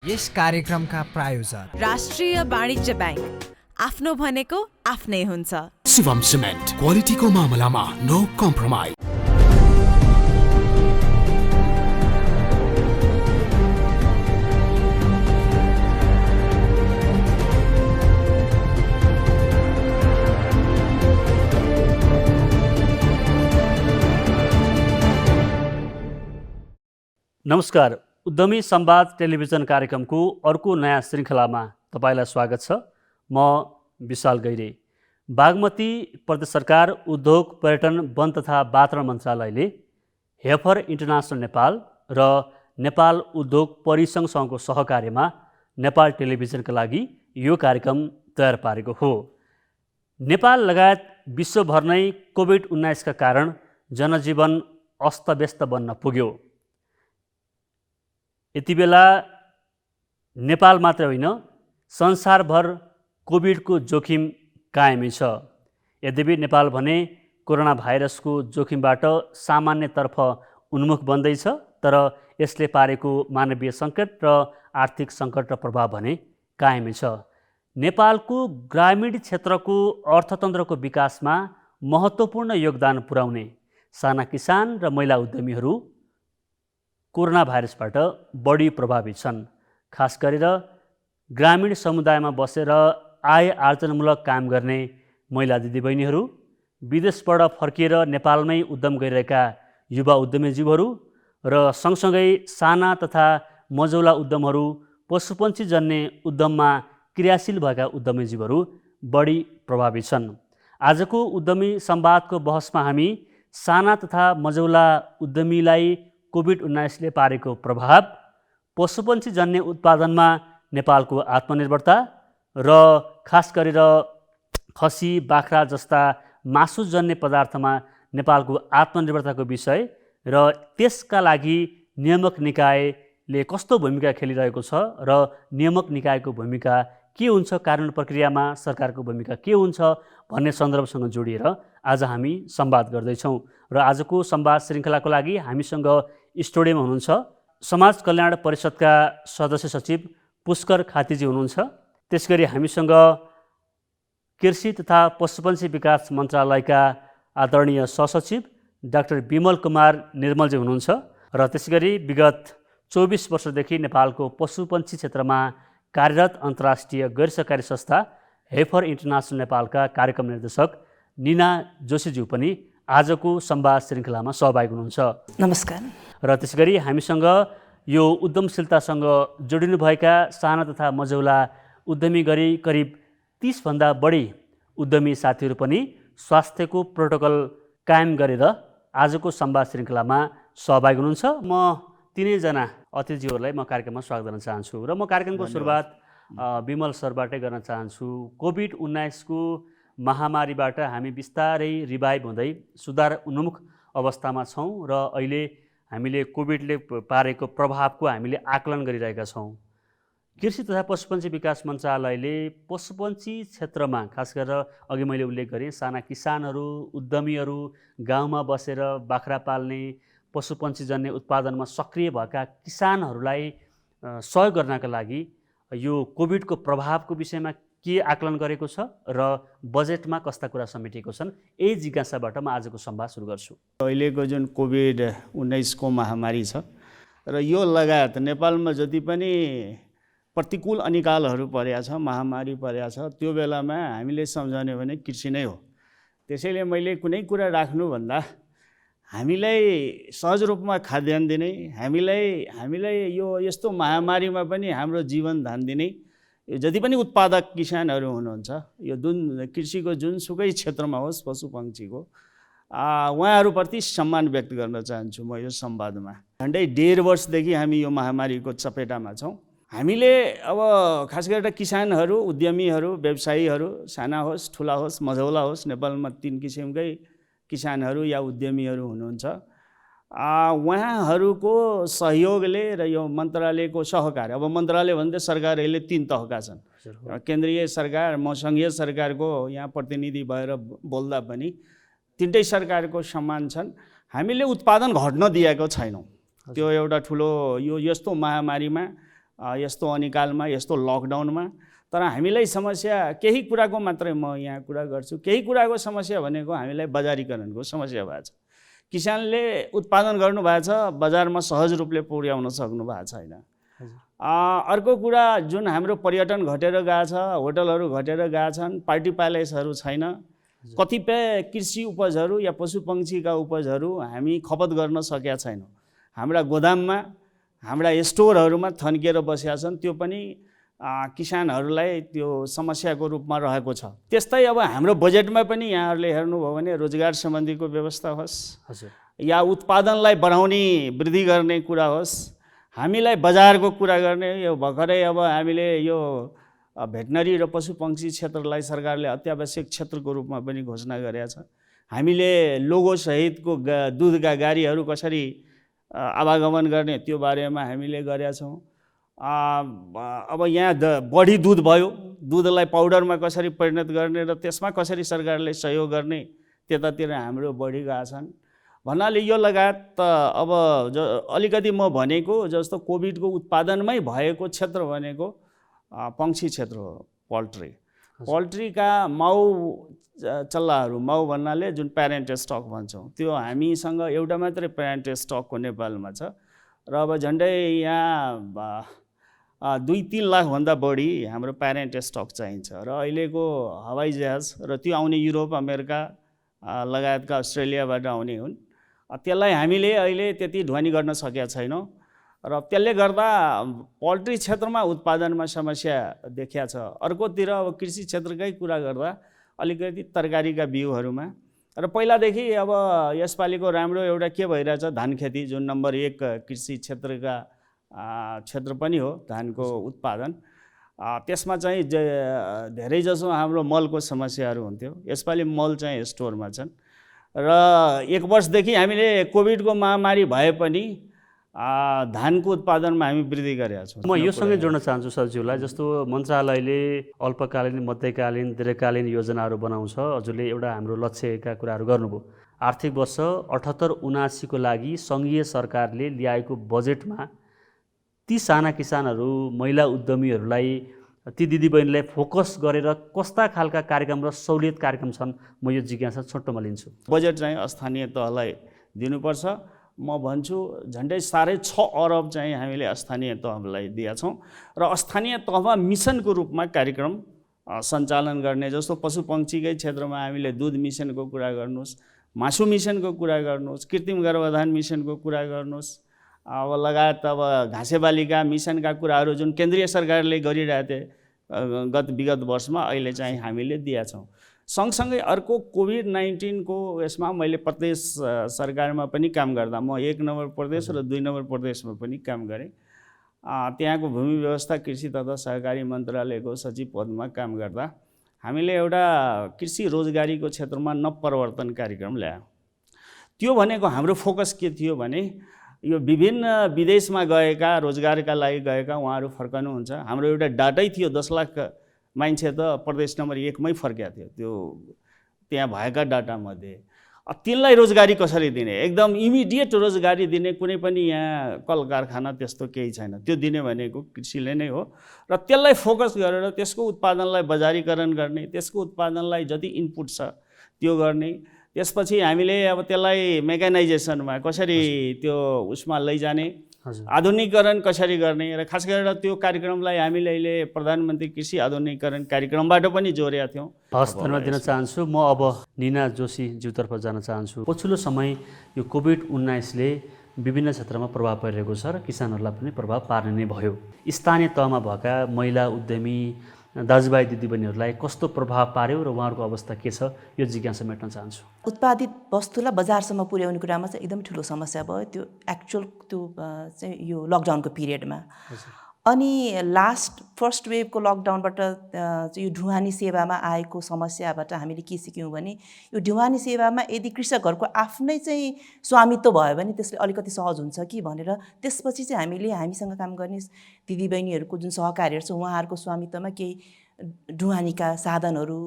यस कार्यक्रमका प्रायोजक राष्ट्रिय वाणिज्य ब्याङ्क, आफ्नो भनेको आफ्नै हुन्छ। शिवम सिमेन्ट, क्वालिटीको मामलामा नो कम्प्रोमाइज। नमस्कार, उद्यमी संवाद टेलिभिजन कार्यक्रमको अर्को नयाँ श्रृङ्खलामा तपाईलाई स्वागत छ। म विशाल गैरे। बागमती प्रदेश सरकार, उद्योग, पर्यटन, वन तथा वातावरण मन्त्रालयले हेफर इन्टरनेसनल नेपाल र नेपाल उद्योग परिसङ्घसँगको सहकार्यमा नेपाल टेलिभिजनका लागि यो कार्यक्रम तयार पारेको हो। नेपाल लगायत विश्वभर नै कोभिड-19 का कारण जनजीवन अस्तव्यस्त बन्न पुग्यो। यति बेला नेपाल मात्र होइन, संसारभर कोभिडको जोखिम कायमै छ। यद्यपि नेपाल भने कोरोना भाइरसको जोखिमबाट सामान्यतर्फ उन्मुख बन्दैछ, तर यसले पारेको मानवीय सङ्कट र आर्थिक सङ्कट र प्रभाव भने कायमै छ। नेपालको ग्रामीण क्षेत्रको अर्थतन्त्रको विकासमा महत्त्वपूर्ण योगदान पुर्याउने साना किसान र महिला उद्यमीहरू कोरोना भाइरसबाट बढी प्रभावित छन्। खास गरेर ग्रामीण समुदायमा बसेर आय आर्जनमूलक काम गर्ने महिला दिदीबहिनीहरू, विदेशबाट फर्किएर नेपालमै उद्यम गरिरहेका युवा उद्यमीजीवहरू र सँगसँगै साना तथा मझौला उद्यमहरू, पशुपन्छी जन्य उद्यममा क्रियाशील भएका उद्यमीजीवहरू बढी प्रभावित छन्। आजको उद्यमी संवादको बहसमा हामी साना तथा मझौला उद्यमीलाई कोभिड-19ले पारेको प्रभाव, पशुपन्छी जन्य उत्पादनमा नेपालको आत्मनिर्भरता र खास गरेर खसी, बाख्रा जस्ता मासुजन्य पदार्थमा नेपालको आत्मनिर्भरताको विषय र त्यसका लागि नियामक निकायले कस्तो भूमिका खेलिरहेको छ र नियामक निकायको भूमिका के हुन्छ, कानुन प्रक्रियामा सरकारको भूमिका के हुन्छ भन्ने सन्दर्भसँग जोडिएर आज हामी संवाद गर्दैछौँ। र आजको संवाद श्रृङ्खलाको लागि हामीसँग स्टुडियोमा हुनुहुन्छ समाज कल्याण परिषदका सदस्य सचिव पुष्कर खातीजी हुनुहुन्छ। त्यसगरी हामीसँग कृषि तथा पशुपन्छी विकास मन्त्रालयका आदरणीय सहसचिव डाक्टर विमल कुमार निर्मलजी हुनुहुन्छ। र त्यसगरी विगत 24 वर्षदेखि नेपालको पशुपन्छी क्षेत्रमा कार्यरत अन्तर्राष्ट्रिय गैर सरकारी संस्था हेफर इन्टरनेसनल नेपालका कार्यक्रम निर्देशक निना जोशीज्यू पनि आजको संवाद श्रृङ्खलामा सहभागी हुनुहुन्छ। नमस्कार। र त्यसगरी हामीसँग यो उद्यमशीलतासँग जोडिनुभएका साना तथा मझौला उद्यमी गरी करिब 30 भन्दा बढी उद्यमी साथीहरू पनि स्वास्थ्यको प्रोटोकल कायम गरेर आजको संवाद श्रृङ्खलामा सहभागी हुनुहुन्छ। म तिनैजना अतिथिज्यूहरूलाई म कार्यक्रममा स्वागत गर्न चाहन्छु र म कार्यक्रमको सुरुवात विमल सरबाटै गर्न चाहन्छु। कोभिड-19 को महामारीबाट हामी बिस्तारै रिभाइभ हुँदै सुधार उन्मुख अवस्थामा छौँ र अहिले हामीले कोभिडले पारेको प्रभावको हामीले आकलन गरिरहेका छौँ। कृषि तथा पशुपन्छी विकास मन्त्रालयले पशुपन्छी क्षेत्रमा खास गरेर अघि मैले उल्लेख गरेँ साना किसानहरू, उद्यमीहरू, गाउँमा बसेर बाख्रा पाल्ने, पशुपन्छी जन्य उत्पादनमा सक्रिय भएका किसानहरूलाई सहयोग गर्नका लागि यो कोभिडको प्रभावको विषयमा के आकलन गरेको छ र बजेटमा कस्ता कुरा समेटिएको छन्, यही जिज्ञासाबाट म आजको संवाद सुरु गर्छु। अहिलेको जुन कोभिड-19 को महामारी छ र यो लगायत नेपालमा जति पनि प्रतिकूल अनिकालहरू परेका छ, महामारी परेका छ, त्यो बेलामा हामीले सम्झने भने कृषि नै हो। त्यसैले मैले कुनै कुरा राख्नुभन्दा हामीलाई सहज रूपमा खाद्यान्न दिने, हामीलाई यो यस्तो महामारीमा पनि हाम्रो जीवन धान दिने जति पनि उत्पादक किसानहरू हुनुहुन्छ, यो जुन कृषिको जुनसुकै क्षेत्रमा होस्, पशुपन्छीको, उहाँहरूप्रति सम्मान व्यक्त गर्न चाहन्छु म यो संवादमा। झन्डै 1.5 वर्षदेखि हामी यो महामारीको चपेटामा छौँ। हामीले अब खास गरेर किसानहरू, उद्यमीहरू, व्यवसायीहरू, साना होस्, ठुला होस्, मझौला होस्, नेपालमा 3 किसिमकै किसानहरू या उद्यमीहरू हुनुहुन्छ। उहाँहरूको सहयोगले र यो मन्त्रालयको सहकार, अब मन्त्रालय भन्दा सरकार अहिले 3 तहका छन्। केन्द्रीय सरकार, म सङ्घीय सरकारको यहाँ प्रतिनिधि भएर बोल्दा पनि 3टै सरकारको समान छन्। हामीले उत्पादन घट्न दिएको छैनौँ। त्यो एउटा ठुलो यो यस्तो महामारीमा यस्तो अनिकालमा यस्तो लकडाउनमा। तर हामीलाई समस्या केही कुराको मात्रै म यहाँ कुरा गर्छु, केही कुराको समस्या भनेको हामीलाई बजारीकरणको समस्या भएको छ। किसानले उत्पादन गर्नुभएको छ, बजारमा सहज रूपले पुर्याउन सक्नु भएको छैन। अर्को कुरा, जुन हाम्रो पर्यटन घटेर गएको छ, होटलहरू घटेर गएका छन्, पार्टी प्यालेसहरू छैन, कतिपय कृषि उपजहरू या पशुपक्षीका उपजहरू हामी खपत गर्न सकेका छैनौँ। हाम्रा गोदाममा, हाम्रा स्टोरहरूमा थन्किएर बसेका छन्, त्यो पनि किसानहरूलाई त्यो समस्याको रूपमा रहेको छ। त्यस्तै अब हाम्रो बजेटमा पनि यहाँहरूले हेर्नुभयो भने रोजगार सम्बन्धीको व्यवस्था होस् या उत्पादनलाई बढाउने वृद्धि गर्ने कुरा होस्, हामीलाई बजारको कुरा गर्ने, यो भर्खरै अब हामीले यो भेटनरी र पशुपक्षी क्षेत्रलाई सरकारले अत्यावश्यक क्षेत्रको रूपमा पनि घोषणा गरेका छ। हामीले लोगो सहितको दुधका गाडीहरू कसरी आवागमन गर्ने त्यो बारेमा हामीले गरेका छौँ। अब यहाँ बढी दुध भयो, दुधलाई पाउडरमा कसरी परिणत गर्ने र त्यसमा कसरी सरकारले सहयोग गर्ने, त्यतातिर हाम्रो बढी गएका छन्। भन्नाले यो लगायत अब अलिकति म भनेको जस्तो कोभिडको उत्पादनमै भएको क्षेत्र भनेको पक्षी क्षेत्र हो, पोल्ट्री। पोल्ट्रीका माउ चल्लाहरू, माउ भन्नाले जुन प्यारेन्ट स्टक भन्छौँ, त्यो हामीसँग एउटा मात्रै प्यारेन्ट स्टकको नेपालमा छ र अब झन्डै यहाँ 2-3 लाखभन्दा बढी हाम्रो प्यारेन्ट स्टक चाहिन्छ। र अहिलेको हवाई जहाज र त्यो आउने युरोप, अमेरिका लगायतका अस्ट्रेलियाबाट आउने हुन्, त्यसलाई हामीले अहिले त्यति ढुवानी गर्न सकेका छैनौँ र त्यसले गर्दा पोल्ट्री क्षेत्रमा उत्पादनमा समस्या देखिया छ। अर्कोतिर अब कृषि क्षेत्रकै कुरा गर्दा अलिकति तरकारीका बिउहरूमा र पहिलादेखि अब यसपालिको राम्रो एउटा के भइरहेछ, धान खेती, जुन नम्बर 1 कृषि क्षेत्रका क्षेत्र पनि हो धानको उत्पादन, त्यसमा चाहिँ धेरै जसो हाम्रो मलको समस्याहरू हुन्थ्यो। यसपालि मल चाहिँ स्टोरमा छन् र 1 वर्षदेखि हामीले कोभिडको महामारी भए पनि धानको उत्पादनमा हामी वृद्धि गरेका छौँ। म योसँगै जोड्न चाहन्छु सरज्यूलाई, जस्तो मन्त्रालयले अल्पकालीन, मध्यकालीन, दीर्घकालीन योजनाहरू बनाउँछ। हजुरले एउटा हाम्रो लक्ष्यका कुराहरू गर्नुभयो। आर्थिक वर्ष 78-79 को लागि सङ्घीय सरकारले ल्याएको बजेटमा ती साना किसानहरू, महिला उद्यमीहरूलाई, ती दिदीबहिनीलाई फोकस गरेर कस्ता खालका कार्यक्रम र सहुलियत कार्यक्रम छन्, म यो जिज्ञासा छोटोमा लिन्छु। बजेट चाहिँ स्थानीय तहलाई दिनुपर्छ। म भन्छु झन्डै 6.5 अरब चाहिँ हामीले स्थानीय तहलाई दिएका छौँ र स्थानीय तहमा मिसनको रूपमा कार्यक्रम सञ्चालन गर्ने, जस्तो पशुपक्षीकै क्षेत्रमा हामीले दुध मिसनको कुरा गर्नुहोस्, मासु मिसनको कुरा गर्नुहोस्, कृत्रिम गर्भाधान मिसनको कुरा गर्नुहोस्, अब लगायत अब घाँसे बालीका मिसनका कुराहरू जुन केन्द्रीय सरकारले गरिरहेथे विगत वर्षमा, अहिले चाहिँ हामीले दिएका छौँ। सँगसँगै अर्को कोभिड-19 को यसमा मैले प्रदेश सरकारमा पनि काम गर्दा, म 1 नम्बर प्रदेश र 2 नम्बर प्रदेशमा पनि काम गरेँ। त्यहाँको भूमि व्यवस्था, कृषि तथा सहकारी मन्त्रालयको सचिव पदमा काम गर्दा हामीले एउटा कृषि रोजगारीको क्षेत्रमा नवप्रवर्तन कार्यक्रम ल्यायौँ। त्यो भनेको हाम्रो फोकस के थियो भने यो विभिन्न विदेशमा गएका, रोजगारका लागि गएका उहाँहरू फर्कनुहुन्छ। हाम्रो एउटा डाटै थियो 10 लाख मान्छे त प्रदेश नम्बर 1 मै फर्केका थियो, त्यो त्यहाँ भएका डाटामध्ये। तिनलाई रोजगारी कसरी दिने, एकदम इमिडिएट रोजगारी दिने कुनै पनि यहाँ कल कारखाना त्यस्तो केही छैन। त्यो दिने भनेको कृषिले नै हो र त्यसलाई फोकस गरेर त्यसको उत्पादनलाई बजारीकरण गर्ने, त्यसको उत्पादनलाई जति इनपुट छ त्यो गर्ने। त्यसपछि हामीले अब त्यसलाई मेकानाइजेसनमा कसरी त्यो उसमा लैजाने, आधुनिकीकरण कसरी गर्ने र खास गरेर त्यो कार्यक्रमलाई हामीले अहिले प्रधानमन्त्री कृषि आधुनिकीकरण कार्यक्रमबाट पनि जोडेका थियौँ। हस्, धन्यवाद दिन चाहन्छु। म अब निना जोशी ज्यूतर्फ जान चाहन्छु। पछिल्लो समय यो कोभिड-19 ले विभिन्न क्षेत्रमा प्रभाव परिरहेको छ र किसानहरूलाई पनि प्रभाव पार्ने नै भयो। स्थानीय तहमा भएका महिला उद्यमी दाजुभाइ दिदीबहिनीहरूलाई कस्तो प्रभाव पार्यो र उहाँहरूको अवस्था के छ, यो जिज्ञासा मेट्न चाहन्छु। उत्पादित वस्तुलाई बजारसम्म पुर्याउने कुरामा चाहिँ एकदम ठुलो समस्या भयो त्यो एक्चुअल त्यो चाहिँ यो लकडाउनको पिरियडमा। अनि फर्स्ट वेभको लकडाउनबाट यो ढुवानी सेवामा आएको समस्याबाट हामीले के सिक्यौँ भने यो ढुवानी सेवामा यदि कृषकहरूको आफ्नै चाहिँ स्वामित्व भयो भने त्यसले अलिकति सहज हुन्छ कि भनेर त्यसपछि चाहिँ हामीसँग काम गर्ने दिदीबहिनीहरूको जुन सहकारीहरू छ उहाँहरूको स्वामित्वमा केही ढुवानीका साधनहरू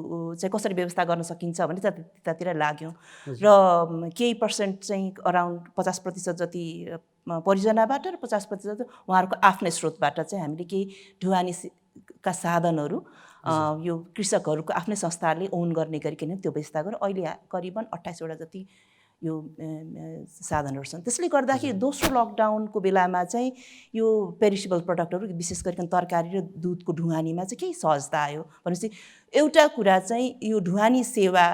चाहिँ कसरी व्यवस्था गर्न सकिन्छ भने त्यतातिर लाग्यौँ र केही पर्सेन्ट चाहिँ अराउन्ड 50% जति परियोजनाबाट र 50% उहाँहरूको आफ्नै स्रोतबाट चाहिँ हामीले केही ढुवानीका साधनहरू यो कृषकहरूको आफ्नै संस्थाले ओन गर्ने गरिकन त्यो व्यवस्था गर्यो। अहिले करिबन 28वटा जति यो साधनहरू छन्। त्यसले गर्दाखेरि दोस्रो लकडाउनको बेलामा चाहिँ यो पेरिसेबल प्रडक्टहरू विशेष गरिकन तरकारी र दुधको ढुवानीमा चाहिँ केही सहजता आयो भनेपछि एउटा कुरा चाहिँ यो ढुवानी सेवा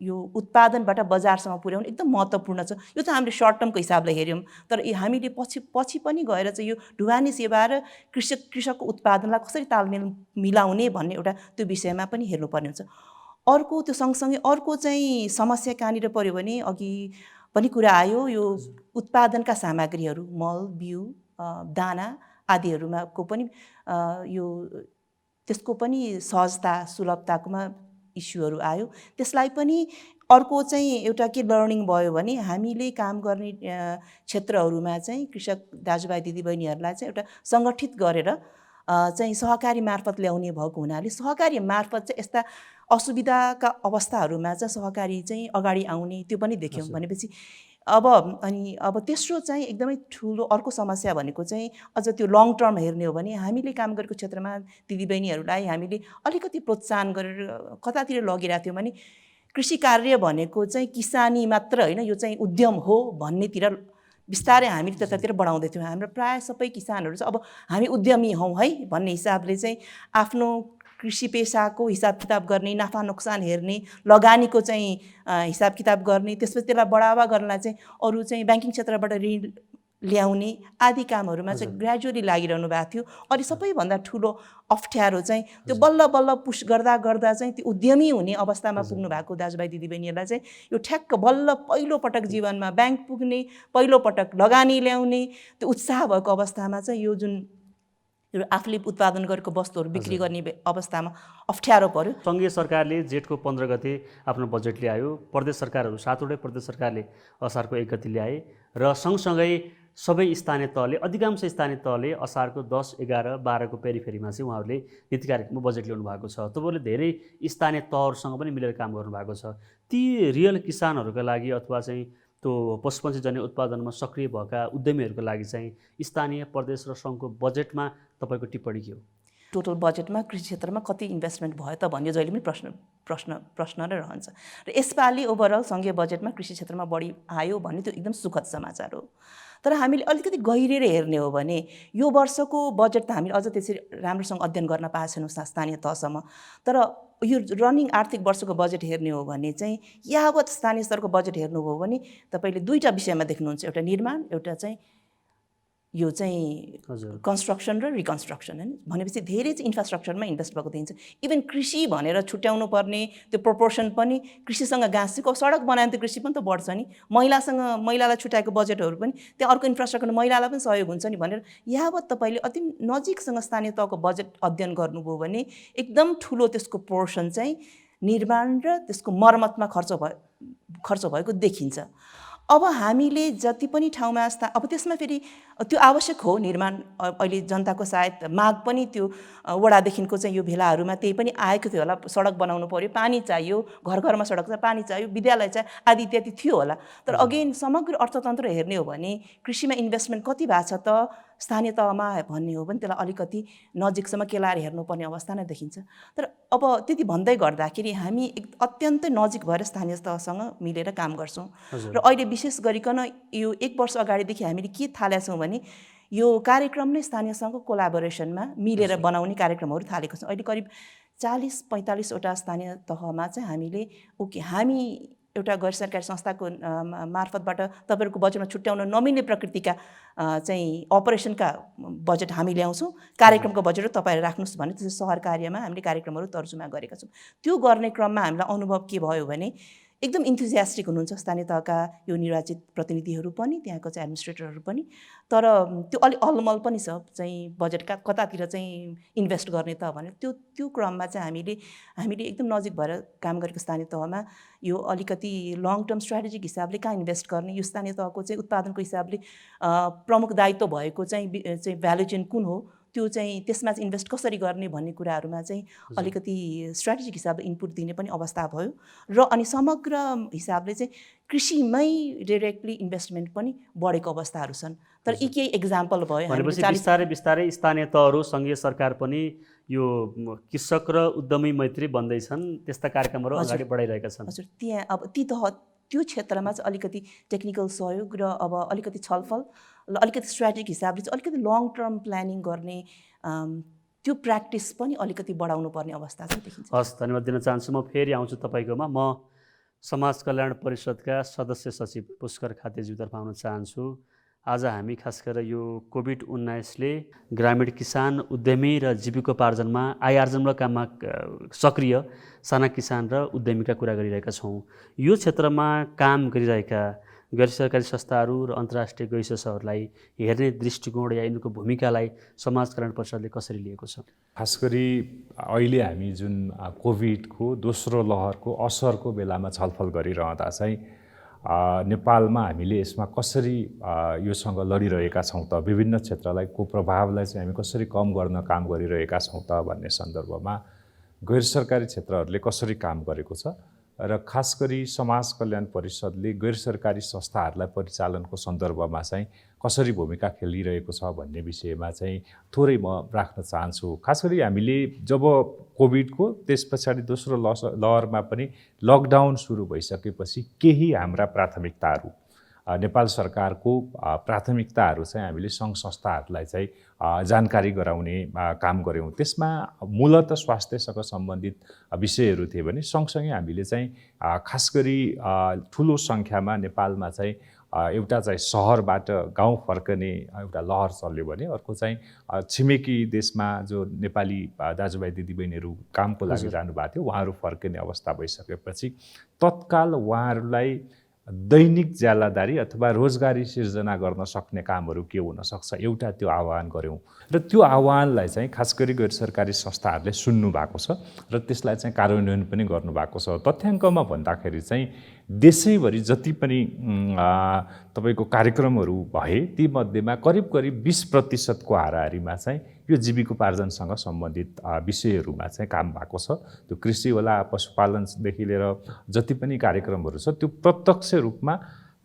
यो उत्पादनबाट बजारसम्म पुर्याउनु एकदम महत्त्वपूर्ण छ। यो त हामीले सर्ट टर्मको हिसाबले हेऱ्यौँ, तर हामीले पछि पनि गएर चाहिँ यो ढुवानी सेवा र कृषकको उत्पादनलाई कसरी तालमेल मिलाउने भन्ने एउटा त्यो विषयमा पनि हेर्नुपर्ने हुन्छ। अर्को त्यो सँगसँगै अर्को चाहिँ समस्या कहाँनिर पऱ्यो भने अघि पनि कुरा आयो, यो उत्पादनका सामग्रीहरू मल बिउ दाना आदिहरूमा को पनि यो त्यसको पनि सहजता सुलभताकोमा इस्युहरू आयो। त्यसलाई पनि अर्को चाहिँ एउटा के लर्निङ भयो भने हामीले काम गर्ने क्षेत्रहरूमा चाहिँ कृषक दाजुभाइ दिदीबहिनीहरूलाई चाहिँ एउटा सङ्गठित गरेर चाहिँ सहकारी मार्फत ल्याउने भएको हुनाले सहकारी मार्फत चाहिँ यस्ता असुविधाका अवस्थाहरूमा चाहिँ सहकारी चाहिँ अगाडि आउने त्यो पनि देख्यौँ। भनेपछि अब तेस्रो चाहिँ एकदमै ठुलो अर्को समस्या भनेको चाहिँ अझ त्यो लङ टर्म हेर्ने हो भने हामीले काम गरेको क्षेत्रमा दिदीबहिनीहरूलाई हामीले अलिकति प्रोत्साहन गरेर कतातिर लगिरहेको थियौँ भने कृषि कार्य भनेको चाहिँ किसानी मात्र होइन, यो चाहिँ उद्यम हो भन्नेतिर बिस्तारै हामीले त्यतातिर बढाउँदै थियौँ। हाम्रो प्रायः सबै किसानहरू चाहिँ अब हामी उद्यमी हौँ है भन्ने हिसाबले चाहिँ आफ्नो कृषि पेसाको हिसाब किताब गर्ने, नाफा नोक्सान हेर्ने, लगानीको चाहिँ हिसाब किताब गर्ने, त्यसपछि त्यसलाई बढावा गर्नलाई चाहिँ अरू चाहिँ ब्याङ्किङ क्षेत्रबाट ऋण ल्याउने आदि कामहरूमा चाहिँ ग्रेजुअली लागिरहनु भएको थियो। अनि सबैभन्दा ठुलो अप्ठ्यारो चाहिँ त्यो बल्ल बल्ल पुस गर्दा गर्दा चाहिँ त्यो उद्यमी हुने अवस्थामा पुग्नु भएको दाजुभाइ दिदीबहिनीहरूलाई चाहिँ यो ठ्याक्क बल्ल पहिलोपटक जीवनमा ब्याङ्क पुग्ने, पहिलोपटक लगानी ल्याउने त्यो उत्साह भएको अवस्थामा चाहिँ यो जुन आफूले उत्पादन गरेको वस्तुहरू बिक्री गर्ने अवस्थामा अप्ठ्यारो पर्यो। सङ्घीय सरकारले जेठको 15 गते आफ्नो बजेट ल्यायो, प्रदेश सरकारहरू 7वटै प्रदेश सरकारले असारको 1 गते ल्याए र सँगसँगै सबै स्थानीय तहले अधिकांश स्थानीय तहले असारको 10, 11, 12को पेरिफेरीमा चाहिँ उहाँहरूले नीति कार्यक्रममा बजेट ल्याउनु भएको छ। तपाईँहरूले धेरै स्थानीय तहहरूसँग पनि मिलेर काम गर्नुभएको छ। ती रियल किसानहरूका लागि अथवा चाहिँ त्यो पशुपन्छीजन्य उत्पादनमा सक्रिय भएका उद्यमीहरूको लागि चाहिँ स्थानीय प्रदेश र सङ्घको बजेटमा तपाईँको टिप्पणी के हो? टोटल बजेटमा कृषि क्षेत्रमा कति इन्भेस्टमेन्ट भयो त भन्ने जहिले पनि प्रश्न नै रहन्छ र यसपालि ओभरअल सङ्घीय बजेटमा कृषि क्षेत्रमा बढी आयो भन्ने त्यो एकदम सुखद समाचार हो। तर हामीले अलिकति गहिरेर हेर्ने हो भने यो वर्षको बजेट त हामीले अझ त्यसरी राम्रोसँग अध्ययन गर्न पाएको छैनौँ स्थानीय तहसम्म। तर यो रनिङ आर्थिक वर्षको बजेट हेर्ने हो भने चाहिँ यावत स्थानीय स्तरको बजेट हेर्नुभयो भने तपाईँले दुईवटा विषयमा देख्नुहुन्छ, एउटा निर्माण, एउटा चाहिँ यो चाहिँ कन्स्ट्रक्सन र रिकन्स्ट्रक्सन होइन। भनेपछि धेरै चाहिँ इन्फ्रास्ट्रक्चरमा इन्भेस्ट भएको देखिन्छ। इभन कृषि भनेर छुट्याउनु पर्ने त्यो प्रोपोर्सन पनि कृषिसँग गाँसेको सडक बनायो भने त कृषि पनि त बढ्छ नि, महिलालाई छुट्याएको बजेटहरू पनि त्यहाँ अर्को इन्फ्रास्ट्रक्चर महिलालाई पनि सहयोग हुन्छ नि भनेर यावत तपाईँले अति नजिकसँग स्थानीय तहको बजेट अध्ययन गर्नुभयो भने एकदम ठुलो त्यसको पोर्सन चाहिँ निर्माण र त्यसको मर्मतमा खर्च भएको देखिन्छ। अब हामीले जति पनि ठाउँमा अब त्यसमा फेरि त्यो आवश्यक हो निर्माण। अहिले जनताको सायद माग पनि त्यो वडादेखिको चाहिँ यो भेलाहरूमा त्यही पनि आएको थियो होला, सडक बनाउनु पर्यो, पानी चाहियो, घर घरमा सडक छ, पानी चाहियो, विद्यालय चाहिँ आदि इत्यादि थियो होला। तर अगेन समग्र अर्थतन्त्र हेर्ने हो भने कृषिमा इन्भेस्टमेन्ट कति भएको छ त स्थानीय तहमा भन्ने हो भने त्यसलाई अलिकति नजिकसम्म केलाएर हेर्नुपर्ने अवस्था नै देखिन्छ। तर अब त्यति भन्दै गर्दाखेरि हामी अत्यन्तै नजिक भएर स्थानीय तहसँग मिलेर काम गर्छौँ र अहिले विशेष गरिकन यो 1 वर्ष अगाडिदेखि हामीले के थालेका छौँ भने यो कार्यक्रम नै स्थानीयसँग कोलाबोरेसनमा मिलेर बनाउने कार्यक्रमहरू थालेको छौँ। अहिले करिब 40-45वटा स्थानीय तहमा चाहिँ हामीले हामी एउटा गैर सरकारी संस्थाको मार्फतबाट तपाईँहरूको बजेटमा छुट्याउन नमिल्ने प्रकृतिका चाहिँ अपरेसनका बजेट हामी ल्याउँछौँ, कार्यक्रमको बजेट तपाईँहरू राख्नुहोस् भने त्यसै सहर कार्यमा हामीले कार्यक्रमहरू तर्जुमा गरेका छौँ। त्यो गर्ने क्रममा हामीलाई अनुभव के भयो भने एकदम इन्थुजियास्टिक हुनुहुन्छ स्थानीय तहका यो निर्वाचित प्रतिनिधिहरू पनि, त्यहाँको चाहिँ एडमिनिस्ट्रेटरहरू पनि। तर त्यो अलि अलमल पनि छ चाहिँ बजेटका कतातिर चाहिँ इन्भेस्ट गर्ने त भने त्यो क्रममा चाहिँ हामीले एकदम नजिक भएर काम गरेको स्थानीय तहमा यो अलिकति लङ टर्म स्ट्राटेजिक हिसाबले कहाँ इन्भेस्ट गर्ने, यो स्थानीय तहको चाहिँ उत्पादनको हिसाबले प्रमुख दायित्व भएको चाहिँ भ्यालु चेन कुन हो त्यो चाहिँ त्यसमा चाहिँ इन्भेस्ट कसरी गर्ने भन्ने कुराहरूमा चाहिँ अलिकति स्ट्राटेजिक हिसाबले इनपुट दिने पनि अवस्था भयो र अनि समग्र हिसाबले चाहिँ कृषिमै डाइरेक्टली इन्भेस्टमेन्ट पनि बढेको अवस्थाहरू छन्। तर यी केही एक्जाम्पल भयो। भनेपछि बिस्तारै बिस्तारै स्थानीय तहहरू सङ्घीय सरकार पनि यो कृषक र उद्यमी मैत्री बन्दैछन्, त्यस्ता कार्यक्रमहरू अगाडि बढाइरहेका छन्। हजुर, त्यहाँ अब त्यो क्षेत्रमा चाहिँ अलिकति टेक्निकल सहयोग र अब अलिकति छलफल र अलिकति स्ट्राटेजिक हिसाबले चाहिँ अलिकति लङ टर्म प्लानिङ गर्ने त्यो प्र्याक्टिस पनि अलिकति बढाउनु पर्ने अवस्था चाहिँ देखिन्छ। हस्, धन्यवाद दिन चाहन्छु। म फेरि आउँछु तपाईँकोमा। म समाज कल्याण परिषदका सदस्य सचिव पुष्कर खातेज्यूतर्फ आउन चाहन्छु। आज हामी खास गरेर यो कोभिड-19ले ग्रामीण किसान, उद्यमी र जीविकोपार्जनमा आय आर्जनमूलक काममा सक्रिय साना किसान र उद्यमीका कुरा गरिरहेका छौँ। यो क्षेत्रमा काम गरिरहेका गैर सरकारी संस्थाहरू र अन्तर्राष्ट्रिय गैसहरूलाई हेर्ने दृष्टिकोण या यिनको भूमिकालाई समाज कल्याण परिषदले कसरी लिएको छ? खास गरी अहिले हामी जुन कोभिडको दोस्रो लहरको असरको बेलामा छलफल गरिरहँदा चाहिँ नेपालमा हामीले यसमा कसरी योसँग लडिरहेका छौँ त, विभिन्न क्षेत्रलाई को प्रभावलाई चाहिँ हामी कसरी कम गर्न काम गरिरहेका छौँ त भन्ने सन्दर्भमा गैर सरकारी क्षेत्रहरूले कसरी काम गरेको छ र खास गरी समाज कल्याण परिषदले गैर सरकारी संस्थाहरूलाई परिचालनको सन्दर्भमा चाहिँ कसरी भूमिका खेलिरहेको छ भन्ने विषयमा चाहिँ थोरै म राख्न चाहन्छु। खास गरी हामीले जब कोभिडको त्यस पछाडि दोस्रो लहरमा पनि लकडाउन सुरु भइसकेपछि केही हाम्रा प्राथमिकताहरू, नेपाल सरकारको प्राथमिकताहरू चाहिँ हामीले सङ्घ संस्थाहरूलाई चाहिँ जानकारी गराउने काम गऱ्यौँ। त्यसमा मूलत स्वास्थ्यसँग सम्बन्धित विषयहरू थिए भने सँगसँगै हामीले चाहिँ खास गरी ठुलो सङ्ख्यामा नेपालमा चाहिँ एउटा चाहिँ सहरबाट गाउँ फर्कने एउटा लहर चल्यो भने अर्को चाहिँ छिमेकी देशमा जो नेपाली दाजुभाइ दिदीबहिनीहरू कामको लागि जानुभएको थियो उहाँहरू फर्किने अवस्था भइसकेपछि तत्काल उहाँहरूलाई दैनिक ज्यालादारी अथवा रोजगारी सिर्जना गर्न सक्ने कामहरू के हुन सक्छ, एउटा त्यो आह्वान गऱ्यौँ र त्यो आह्वानलाई चाहिँ खास गरी गैर सरकारी संस्थाहरूले सुन्नु भएको छ र त्यसलाई चाहिँ कार्यान्वयन पनि गर्नुभएको छ। तथ्याङ्कमा भन्दाखेरि चाहिँ देशैभरि जति पनि तपाईँको कार्यक्रमहरू भए तीमध्येमा करिब 20% हाराहारीमा चाहिँ यो जीविकोपार्जनसँग सम्बन्धित विषयहरूमा चाहिँ काम भएको छ। त्यो कृषि होला, पशुपालनदेखि लिएर जति पनि कार्यक्रमहरू छ त्यो प्रत्यक्ष रूपमा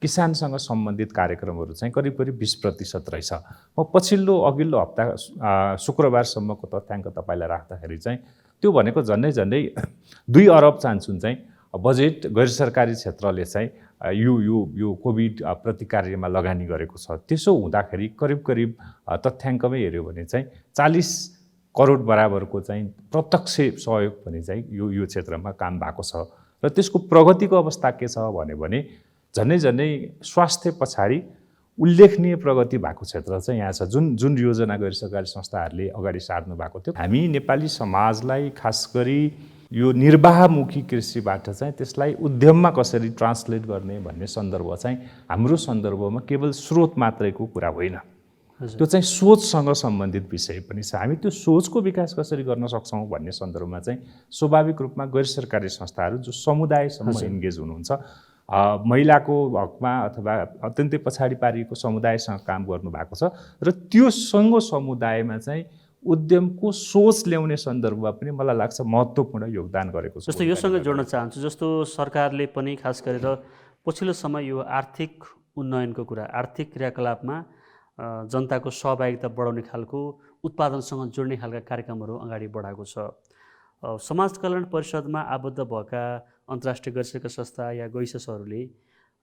किसानसँग सम्बन्धित कार्यक्रमहरू चाहिँ करिब 20% रहेछ। म पछिल्लो अघिल्लो हप्ता शुक्रबारसम्मको तथ्याङ्क तपाईँलाई राख्दाखेरि चाहिँ त्यो भनेको झन्डै 2 अरब चान्सुन चाहिँ बजेट गैर सरकारी क्षेत्रले चाहिँ यो कोभिड प्रतिकार्यमा लगानी गरेको छ। त्यसो हुँदाखेरि करिब तथ्याङ्कमै हेऱ्यो भने चाहिँ 40 करोड बराबरको चाहिँ प्रत्यक्ष सहयोग पनि चाहिँ यो क्षेत्रमा काम भएको छ र त्यसको प्रगतिको अवस्था के छ भने झन्डै स्वास्थ्य पछाडि उल्लेखनीय प्रगति भएको क्षेत्र चाहिँ यहाँ छ। जुन योजना गैर सरकारी संस्थाहरूले अगाडि सार्नु भएको थियो, हामी नेपाली समाजलाई खास गरी यो निर्वाहमुखी कृषिबाट चाहिँ त्यसलाई उद्यममा कसरी ट्रान्सलेट गर्ने भन्ने सन्दर्भ चाहिँ हाम्रो सन्दर्भमा केवल स्रोत मात्रैको कुरा होइन, त्यो चाहिँ सोचसँग सम्बन्धित विषय पनि छ। हामी त्यो सोचको विकास कसरी गर्न सक्छौँ भन्ने सन्दर्भमा चाहिँ स्वाभाविक रूपमा गैर सरकारी संस्थाहरू जो समुदायसम्म इन्गेज हुनुहुन्छ, महिलाको हकमा अथवा अत्यन्तै पछाडि पारिएको समुदायसँग काम गर्नुभएको छ र त्यो सङ्घ समुदायमा चाहिँ उद्यमको सोच ल्याउने सन्दर्भमा पनि मलाई लाग्छ महत्त्वपूर्ण योगदान गरेको छ। जस्तो योसँग जोड्न चाहन्छु, जस्तो सरकारले पनि खास गरेर पछिल्लो समय यो आर्थिक उन्नयनको कुरा, आर्थिक क्रियाकलापमा जनताको सहभागिता बढाउने खालको उत्पादनसँग जोड्ने खालका कार्यक्रमहरू अगाडि बढाएको छ। समाज कल्याण परिषदमा आबद्ध भएका अन्तर्राष्ट्रिय गैर सरकारी संस्था या गैससहरूले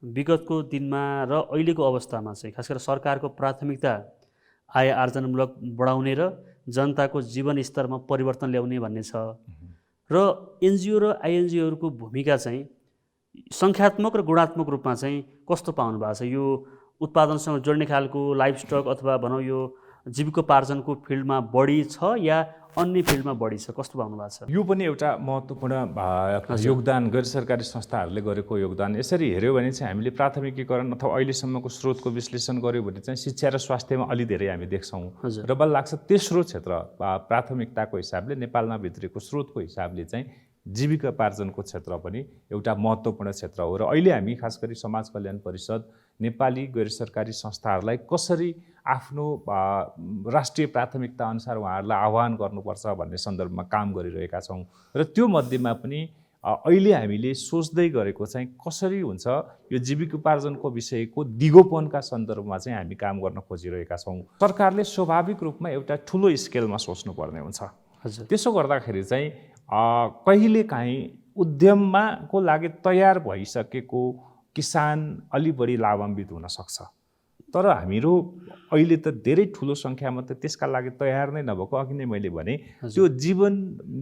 विगतको दिनमा र अहिलेको अवस्थामा चाहिँ खास गरेर सरकारको प्राथमिकता आय आर्जनमूलक बढाउने र जनताको जीवन स्तरमा परिवर्तन ल्याउने भन्ने छ र एनजिओ र आइएनजिओहरूको भूमिका चाहिँ सङ्ख्यात्मक र गुणात्मक रूपमा चाहिँ कस्तो पाउनु भएको छ? यो उत्पादनसँग जोड्ने खालको लाइफस्टक अथवा भनौँ यो जीविकोपार्जनको फिल्डमा बढी छ या अन्य फिल्डमा बढी छ, कस्तो पाउनु भएको छ? यो पनि एउटा महत्त्वपूर्ण योगदान गैर सरकारी संस्थाहरूले गरेको योगदान। यसरी हेऱ्यो भने चाहिँ हामीले प्राथमिकीकरण अथवा अहिलेसम्मको स्रोतको विश्लेषण गऱ्यो भने चाहिँ शिक्षा र स्वास्थ्यमा अलि धेरै हामी देख्छौँ र मलाई लाग्छ तेस्रो क्षेत्र प्राथमिकताको हिसाबले नेपालमा भित्रिएको स्रोतको हिसाबले चाहिँ जीविकोपार्जनको क्षेत्र पनि एउटा महत्त्वपूर्ण क्षेत्र हो र अहिले हामी खास गरी समाज कल्याण परिषद नेपाली गैर सरकारी संस्थाहरूलाई कसरी आफ्नो राष्ट्रिय प्राथमिकता अनुसार उहाँहरूलाई आह्वान गर्नुपर्छ भन्ने सन्दर्भमा काम गरिरहेका छौँ र त्यो मध्येमा पनि अहिले हामीले सोच्दै गरेको चाहिँ कसरी हुन्छ यो जीविकोपार्जनको विषयको दिगोपनका सन्दर्भमा चाहिँ हामी काम गर्न खोजिरहेका छौँ। सरकारले स्वाभाविक रूपमा एउटा ठुलो स्केलमा सोच्नुपर्ने हुन्छ। हजुर, त्यसो गर्दाखेरि चाहिँ कहिलेकाहीँ उद्यममा को लागि तयार भइसकेको किसान अलि बढी लाभान्वित हुन सक्छ, तर हामीहरू अहिले त धेरै ठुलो सङ्ख्यामा त त्यसका लागि तयार नै नभएको, अघि नै मैले भने त्यो जीवन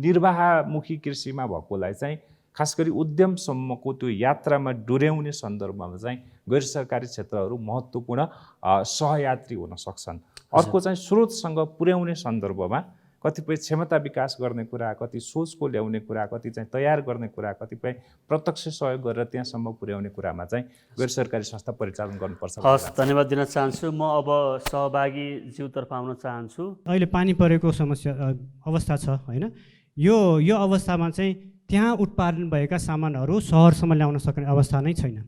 निर्वाहमुखी कृषिमा भएकोलाई चाहिँ खास गरी उद्यमसम्मको त्यो यात्रामा डोर्याउने सन्दर्भमा चाहिँ गैर सरकारी क्षेत्रहरू महत्त्वपूर्ण सहयात्री हुन सक्छन्। अर्को चाहिँ स्रोतसँग पुर्याउने सन्दर्भमा कतिपय क्षमता विकास गर्ने कुरा, कति सोचको ल्याउने कुरा, कति चाहिँ तयार गर्ने कुरा, कतिपय प्रत्यक्ष सहयोग गरेर त्यहाँसम्म पुर्याउने कुरामा चाहिँ गैर सरकारी संस्था परिचालन गर्नुपर्छ। हस्, धन्यवाद दिन चाहन्छु। म अब सहभागी ज्यूतर्फ आउन चाहन्छु। अहिले पानी परेको समस्या अवस्था छ होइन, यो अवस्थामा चाहिँ त्यहाँ उत्पादन भएका सामानहरू सहरसम्म ल्याउन सक्ने अवस्था नै छैन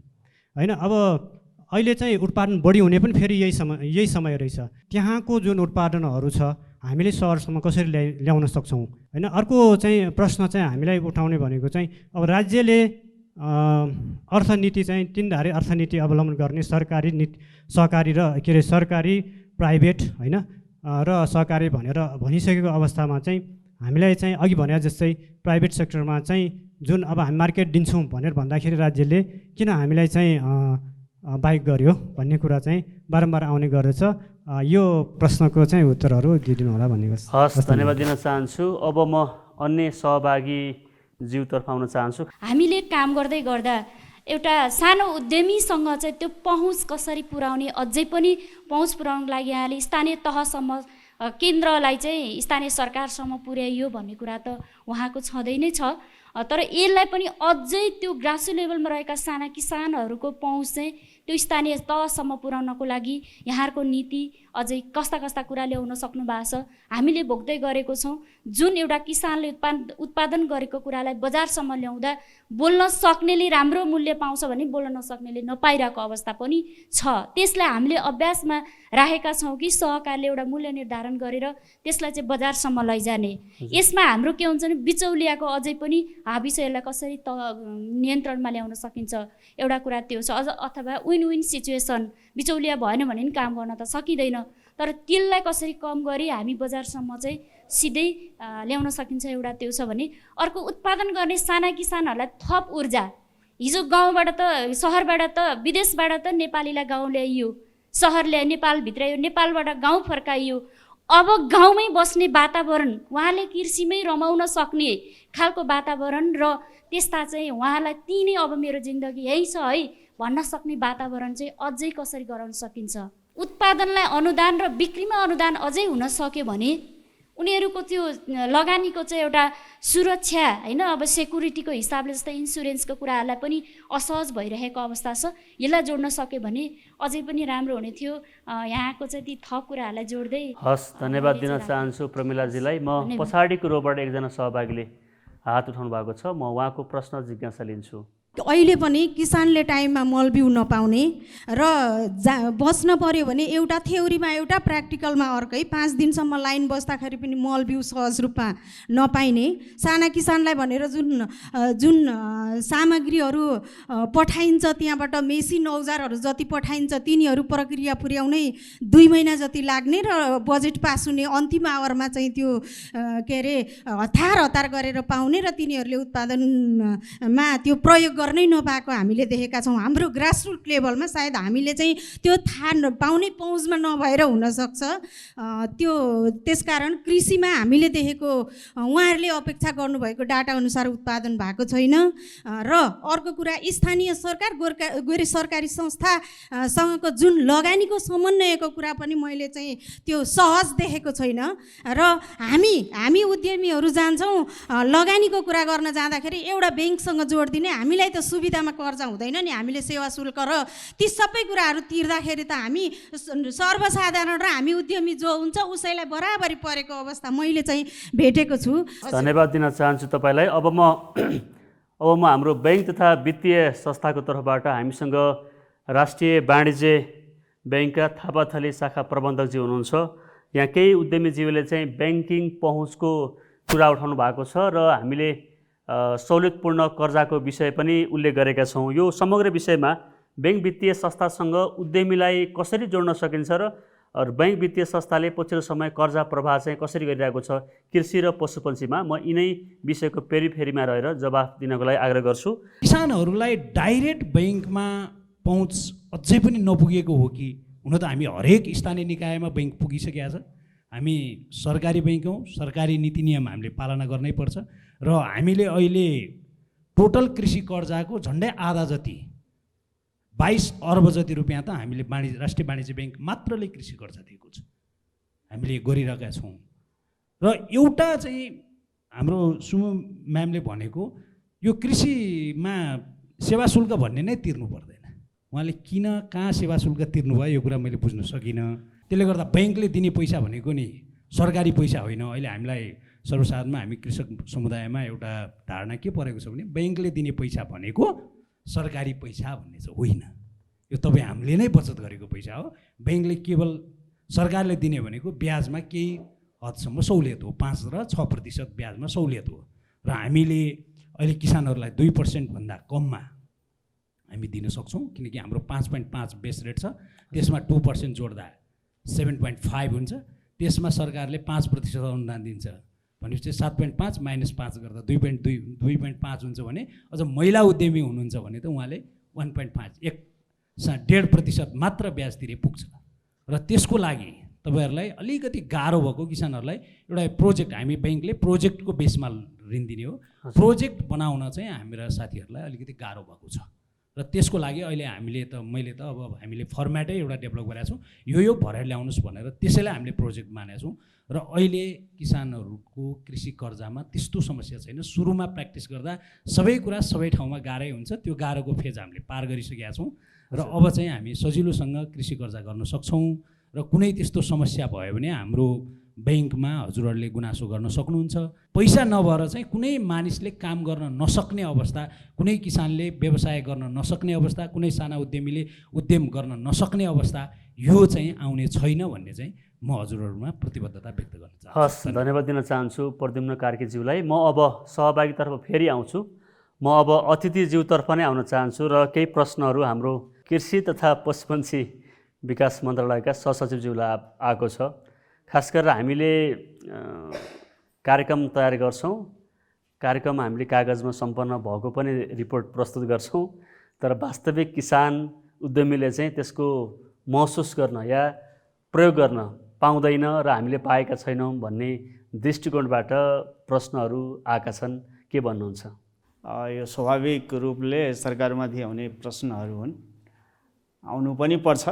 होइन। अब अहिले चाहिँ उत्पादन बढी हुने पनि फेरि यही समय रहेछ। त्यहाँको जुन उत्पादनहरू छ हामीले सहरसम्म कसरी ल्याउन सक्छौँ होइन। अर्को चाहिँ प्रश्न चाहिँ हामीलाई उठाउने भनेको चाहिँ अब राज्यले अर्थनीति चाहिँ तीनधारे अर्थनीति अवलम्बन गर्ने सरकारी नीति, सहकारी र सरकारी प्राइभेट होइन र सहकारी भनेर भनिसकेको अवस्थामा चाहिँ हामीलाई चाहिँ अघि भने जस्तै प्राइभेट सेक्टरमा चाहिँ जुन अब हामी मार्केट दिन्छौँ भनेर भन्दाखेरि राज्यले किन हामीलाई चाहिँ बाइक गर्यो भन्ने कुरा चाहिँ बारम्बार आउने गर्दछ। यो प्रश्नको चाहिँ उत्तरहरू दिइदिनु होला भन्ने गर्छ। हस्, धन्यवाद दिन चाहन्छु। अब म अन्य सहभागी ज्यूतर्फ आउन चाहन्छु। हामीले काम गर्दै गर्दा एउटा सानो उद्यमीसँग चाहिँ त्यो पहुँच कसरी पुर्याउने, अझै पनि पहुँच पुर्याउनको लागि यहाँले स्थानीय तहसम्म केन्द्रलाई चाहिँ स्थानीय सरकारसम्म पुर्याइयो भन्ने कुरा त उहाँको छँदै नै छ। तर यसलाई पनि अझै त्यो ग्रासरुट लेभलमा रहेका साना किसानहरूको पहुँच चाहिँ त्यो स्थानीय तहसम्म पुर्याउनको लागि यहाँहरूको नीति अझै कस्ता कस्ता कुरा ल्याउन सक्नु भएको छ हामीले भोग्दै गरेको छौँ। जुन एउटा किसानले उत्पादन गरेको कुरालाई बजारसम्म ल्याउँदा बोल्न सक्नेले राम्रो मूल्य पाउँछ भने बोल्न नसक्नेले नपाइरहेको अवस्था पनि छ। त्यसलाई हामीले अभ्यासमा राखेका छौँ कि सहकारले एउटा मूल्य निर्धारण गरेर त्यसलाई चाहिँ बजारसम्म लैजाने। यसमा हाम्रो के हुन्छ भने बिचौलियाको अझै पनि हाबी छ, यसलाई कसरी नियन्त्रणमा ल्याउन सकिन्छ एउटा कुरा त्यो छ। अझ अथवा विन विन सिचुएसन, बिचौलिया भएन भने पनि काम गर्न त सकिँदैन, तर त्यसलाई कसरी कम गरी हामी बजारसम्म चाहिँ सिधै ल्याउन सकिन्छ एउटा त्यो छ भने। अर्को उत्पादन गर्ने साना किसानहरूलाई थप ऊर्जा, हिजो गाउँबाट त सहरबाट त विदेशबाट त नेपालीलाई गाउँ ल्याइयो, सहरले नेपालभित्र नेपालबाट गाउँ फर्काइयो। अब गाउँमै बस्ने वातावरण, उहाँले कृषिमै रमाउन सक्ने खालको वातावरण र त्यस्ता चाहिँ उहाँलाई तिनै अब मेरो जिन्दगी यही छ है भन्न सक्ने वातावरण चाहिँ अझै कसरी गराउन सकिन्छ। उत्पादनलाई अनुदान र बिक्रीमा अनुदान अझै हुन सक्यो भने उनीहरूको त्यो लगानीको चाहिँ एउटा सुरक्षा होइन, अब सेक्युरिटीको हिसाबले जस्तै इन्सुरेन्सको कुराहरूलाई पनि असहज भइरहेको अवस्था छ। यसलाई जोड्न सक्यो भने अझै पनि राम्रो हुने थियो। यहाँको चाहिँ ती थप कुराहरूलाई जोड्दै। हस्, धन्यवाद दिन चाहन्छु प्रमिलाजीलाई। म पछाडिको रोबाट एकजना सहभागीले हात उठाउनु भएको छ, म उहाँको प्रश्न जिज्ञासा लिन्छु। अहिले पनि किसानले टाइममा मल बिउ नपाउने र बस्न पर्यो भने एउटा थ्योरीमा एउटा प्र्याक्टिकलमा अर्कै, 5 दिनसम्म लाइन बस्दाखेरि पनि मल बिउ सहज रूपमा नपाइने, साना किसानलाई भनेर जुन सामग्रीहरू पठाइन्छ त्यहाँबाट मेसिन औजारहरू जति पठाइन्छ तिनीहरू प्रक्रिया पुर्याउनै 2 महिना जति लाग्ने र बजेट पास हुने अन्तिम आवरमा चाहिँ त्यो के अरे हतार गरेर पाउने र तिनीहरूले उत्पादनमा त्यो प्रयोग गर्नै नपाएको हामीले देखेका छौँ। हाम्रो ग्रासरुट लेभलमा सायद हामीले चाहिँ त्यो थाहा पाउने पहुँचमा नभएर हुनसक्छ। त्यो त्यसकारण कृषिमा हामीले देखेको उहाँहरूले अपेक्षा गर्नुभएको डाटा अनुसार उत्पादन भएको छैन। र अर्को कुरा, स्थानीय सरकार गैर सरकारी संस्थासँगको जुन लगानीको समन्वयको कुरा पनि मैले चाहिँ त्यो सहज देखेको छैन। र हामी उद्यमीहरू जान्छौँ लगानीको कुरा गर्न जाँदाखेरि एउटा ब्याङ्कसँग जोडिदिने, हामीलाई त सुविधामा कर्जा हुँदैन नि, हामीले सेवा शुल्क र ती सबै कुराहरू तिर्दाखेरि त हामी सर्वसाधारण र हामी उद्यमी जो हुन्छ उसैलाई बराबरी परेको अवस्था मैले चाहिँ भेटेको छु। धन्यवाद दिन चाहन्छु तपाईँलाई। अब म हाम्रो बैङ्क तथा वित्तीय संस्थाको तर्फबाट हामीसँग राष्ट्रिय वाणिज्य ब्याङ्कका थापाथली शाखा प्रबन्धकजी हुनुहुन्छ। यहाँ केही उद्यमीजीवले चाहिँ ब्याङ्किङ पहुँचको कुरा उठाउनु भएको छ र हामीले सहुलियतपूर्ण कर्जाको विषय पनि उल्लेख गरेका छौँ। यो समग्र विषयमा ब्याङ्क वित्तीय संस्थासँग उद्यमीलाई कसरी जोड्न सकिन्छ र ब्याङ्क वित्तीय संस्थाले पछिल्लो समय कर्जा प्रवाह चाहिँ कसरी गरिरहेको छ कृषि र पशुपन्छीमा, म यिनै विषयको पेरिफेरीमा रहेर जवाफ दिनको लागि आग्रह गर्छु। किसानहरूलाई डाइरेक्ट ब्याङ्कमा पहुँच अझै पनि नपुगेको हो कि? हुन त हामी हरेक स्थानीय निकायमा ब्याङ्क पुगिसकेका छ। हामी सरकारी ब्याङ्क हौँ, सरकारी नीति नियम हामीले पालना गर्नै पर्छ र हामीले अहिले टोटल कृषि कर्जाको झन्डै आधा जति 22 अर्ब जति रुपियाँ त हामीले राष्ट्रिय वाणिज्य ब्याङ्क मात्रले कृषि कर्जा दिएको छ, हामीले गरिरहेका छौँ। र एउटा चाहिँ हाम्रो सुमु म्यामले भनेको यो कृषिमा सेवा शुल्क भन्ने नै तिर्नु पर्दैन। उहाँले किन कहाँ सेवा शुल्क तिर्नुभयो यो कुरा मैले बुझ्न सकिनँ। त्यसले गर्दा ब्याङ्कले दिने पैसा भनेको नि सरकारी पैसा होइन। अहिले हामीलाई सर्वसाधारणमा हामी कृषक समुदायमा एउटा धारणा के परेको छ भने ब्याङ्कले दिने पैसा भनेको सरकारी पैसा भन्ने चाहिँ होइन। यो तपाईँ हामीले नै बचत गरेको पैसा हो। ब्याङ्कले केवल सरकारले दिने भनेको ब्याजमा केही हदसम्म सहुलियत हो, 5 र 6% ब्याजमा सहुलियत हो। र हामीले अहिले किसानहरूलाई 2% भन्दा कममा हामी दिन सक्छौँ, किनकि हाम्रो 5.5 बेस रेट छ, त्यसमा 2% जोड्दा 7.5 हुन्छ। त्यसमा सरकारले 5% अनुदान दिन्छ भनेपछि 7.5 - 5 गर्दा 2.5 हुन्छ भने अझ महिला उद्यमी हुनुहुन्छ भने त उहाँले 1.5 1.5% मात्र ब्याज तिरे पुग्छ। र त्यसको लागि तपाईँहरूलाई अलिकति गाह्रो भएको किसानहरूलाई एउटा प्रोजेक्ट, हामी ब्याङ्कले प्रोजेक्टको बेसमा ऋण दिने हो। प्रोजेक्ट बनाउन चाहिँ हाम्रा साथीहरूलाई अलिकति गाह्रो भएको छ र त्यसको लागि अहिले मैले त अब हामीले फर्मेटै एउटा डेभलप गरेका छौँ, यो भरेर ल्याउनुहोस् भनेर त्यसैलाई हामीले प्रोजेक्ट मानेका छौँ। र अहिले किसानहरूको कृषि कर्जामा त्यस्तो समस्या छैन। सुरुमा प्र्याक्टिस गर्दा सबै कुरा सबै ठाउँमा गाह्रै हुन्छ, त्यो गाह्रोको फेज हामीले पार गरिसकेका छौँ र अब चाहिँ हामी सजिलोसँग कृषि कर्जा गर्न सक्छौँ। र कुनै त्यस्तो समस्या भयो भने हाम्रो ब्याङ्कमा हजुरहरूले गुनासो गर्न सक्नुहुन्छ। पैसा नभएर चाहिँ कुनै मानिसले काम गर्न नसक्ने अवस्था, कुनै किसानले व्यवसाय गर्न नसक्ने अवस्था, कुनै साना उद्यमीले उद्यम गर्न नसक्ने अवस्था यो चाहिँ आउने छैन भन्ने चाहिँ म हजुरहरूमा प्रतिबद्धता व्यक्त गर्न चाहन्छु। हस्, धन्यवाद दिन चाहन्छु प्रद्युम्न कार्कीज्यूलाई। म अब सहभागीतर्फ फेरि आउँछु। म अब अतिथिज्यूतर्फ नै आउन चाहन्छु र केही प्रश्नहरू हाम्रो कृषि तथा पशुपन्छी विकास मन्त्रालयका सहसचिवज्यूलाई आएको छ। खास गरेर हामीले कार्यक्रम तयार गर्छौँ, कार्यक्रम हामीले कागजमा सम्पन्न भएको पनि रिपोर्ट प्रस्तुत गर्छौँ, तर वास्तविक किसान उद्यमीले चाहिँ त्यसको महसुस गर्न या प्रयोग गर्न पाउँदैन र हामीले पाएका छैनौँ भन्ने दृष्टिकोणबाट प्रश्नहरू आएका छन्, के भन्नुहुन्छ? यो स्वाभाविक रूपले सरकारमाथि आउने प्रश्नहरू हुन्, आउनु पनि पर्छ।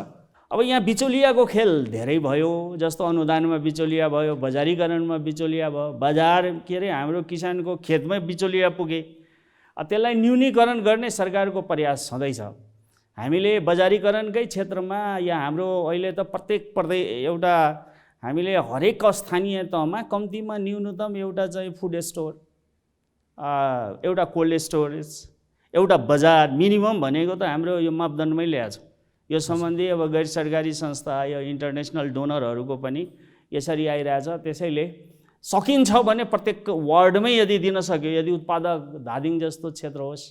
अब यहाँ बिचौलियाको खेल धेरै भयो, जस्तो अनुदानमा बिचौलिया भयो, बजारीकरणमा बिचौलिया भयो, बजार हाम्रो किसानको खेतमै बिचौलिया पुगे। त्यसलाई न्यूनीकरण गर्ने सरकारको प्रयास छँदैछ। हामीले बजारीकरणकै क्षेत्रमा या हाम्रो अहिले त एउटा हामीले हरेक स्थानीय तहमा कम्तीमा न्यूनतम एउटा चाहिँ फुड स्टोर, एउटा कोल्ड स्टोरेज, एउटा बजार मिनिमम भनेको त हाम्रो यो मापदण्डमै ल्याएको छ। यो सम्बन्धी अब गैर सरकारी संस्था या इन्टरनेसनल डोनरहरूको पनि यसरी आइरहेछ। त्यसैले सकिन्छ भने प्रत्येक वार्डमै यदि दिन सक्यो, यदि उत्पादक धादिङ जस्तो क्षेत्र होस्,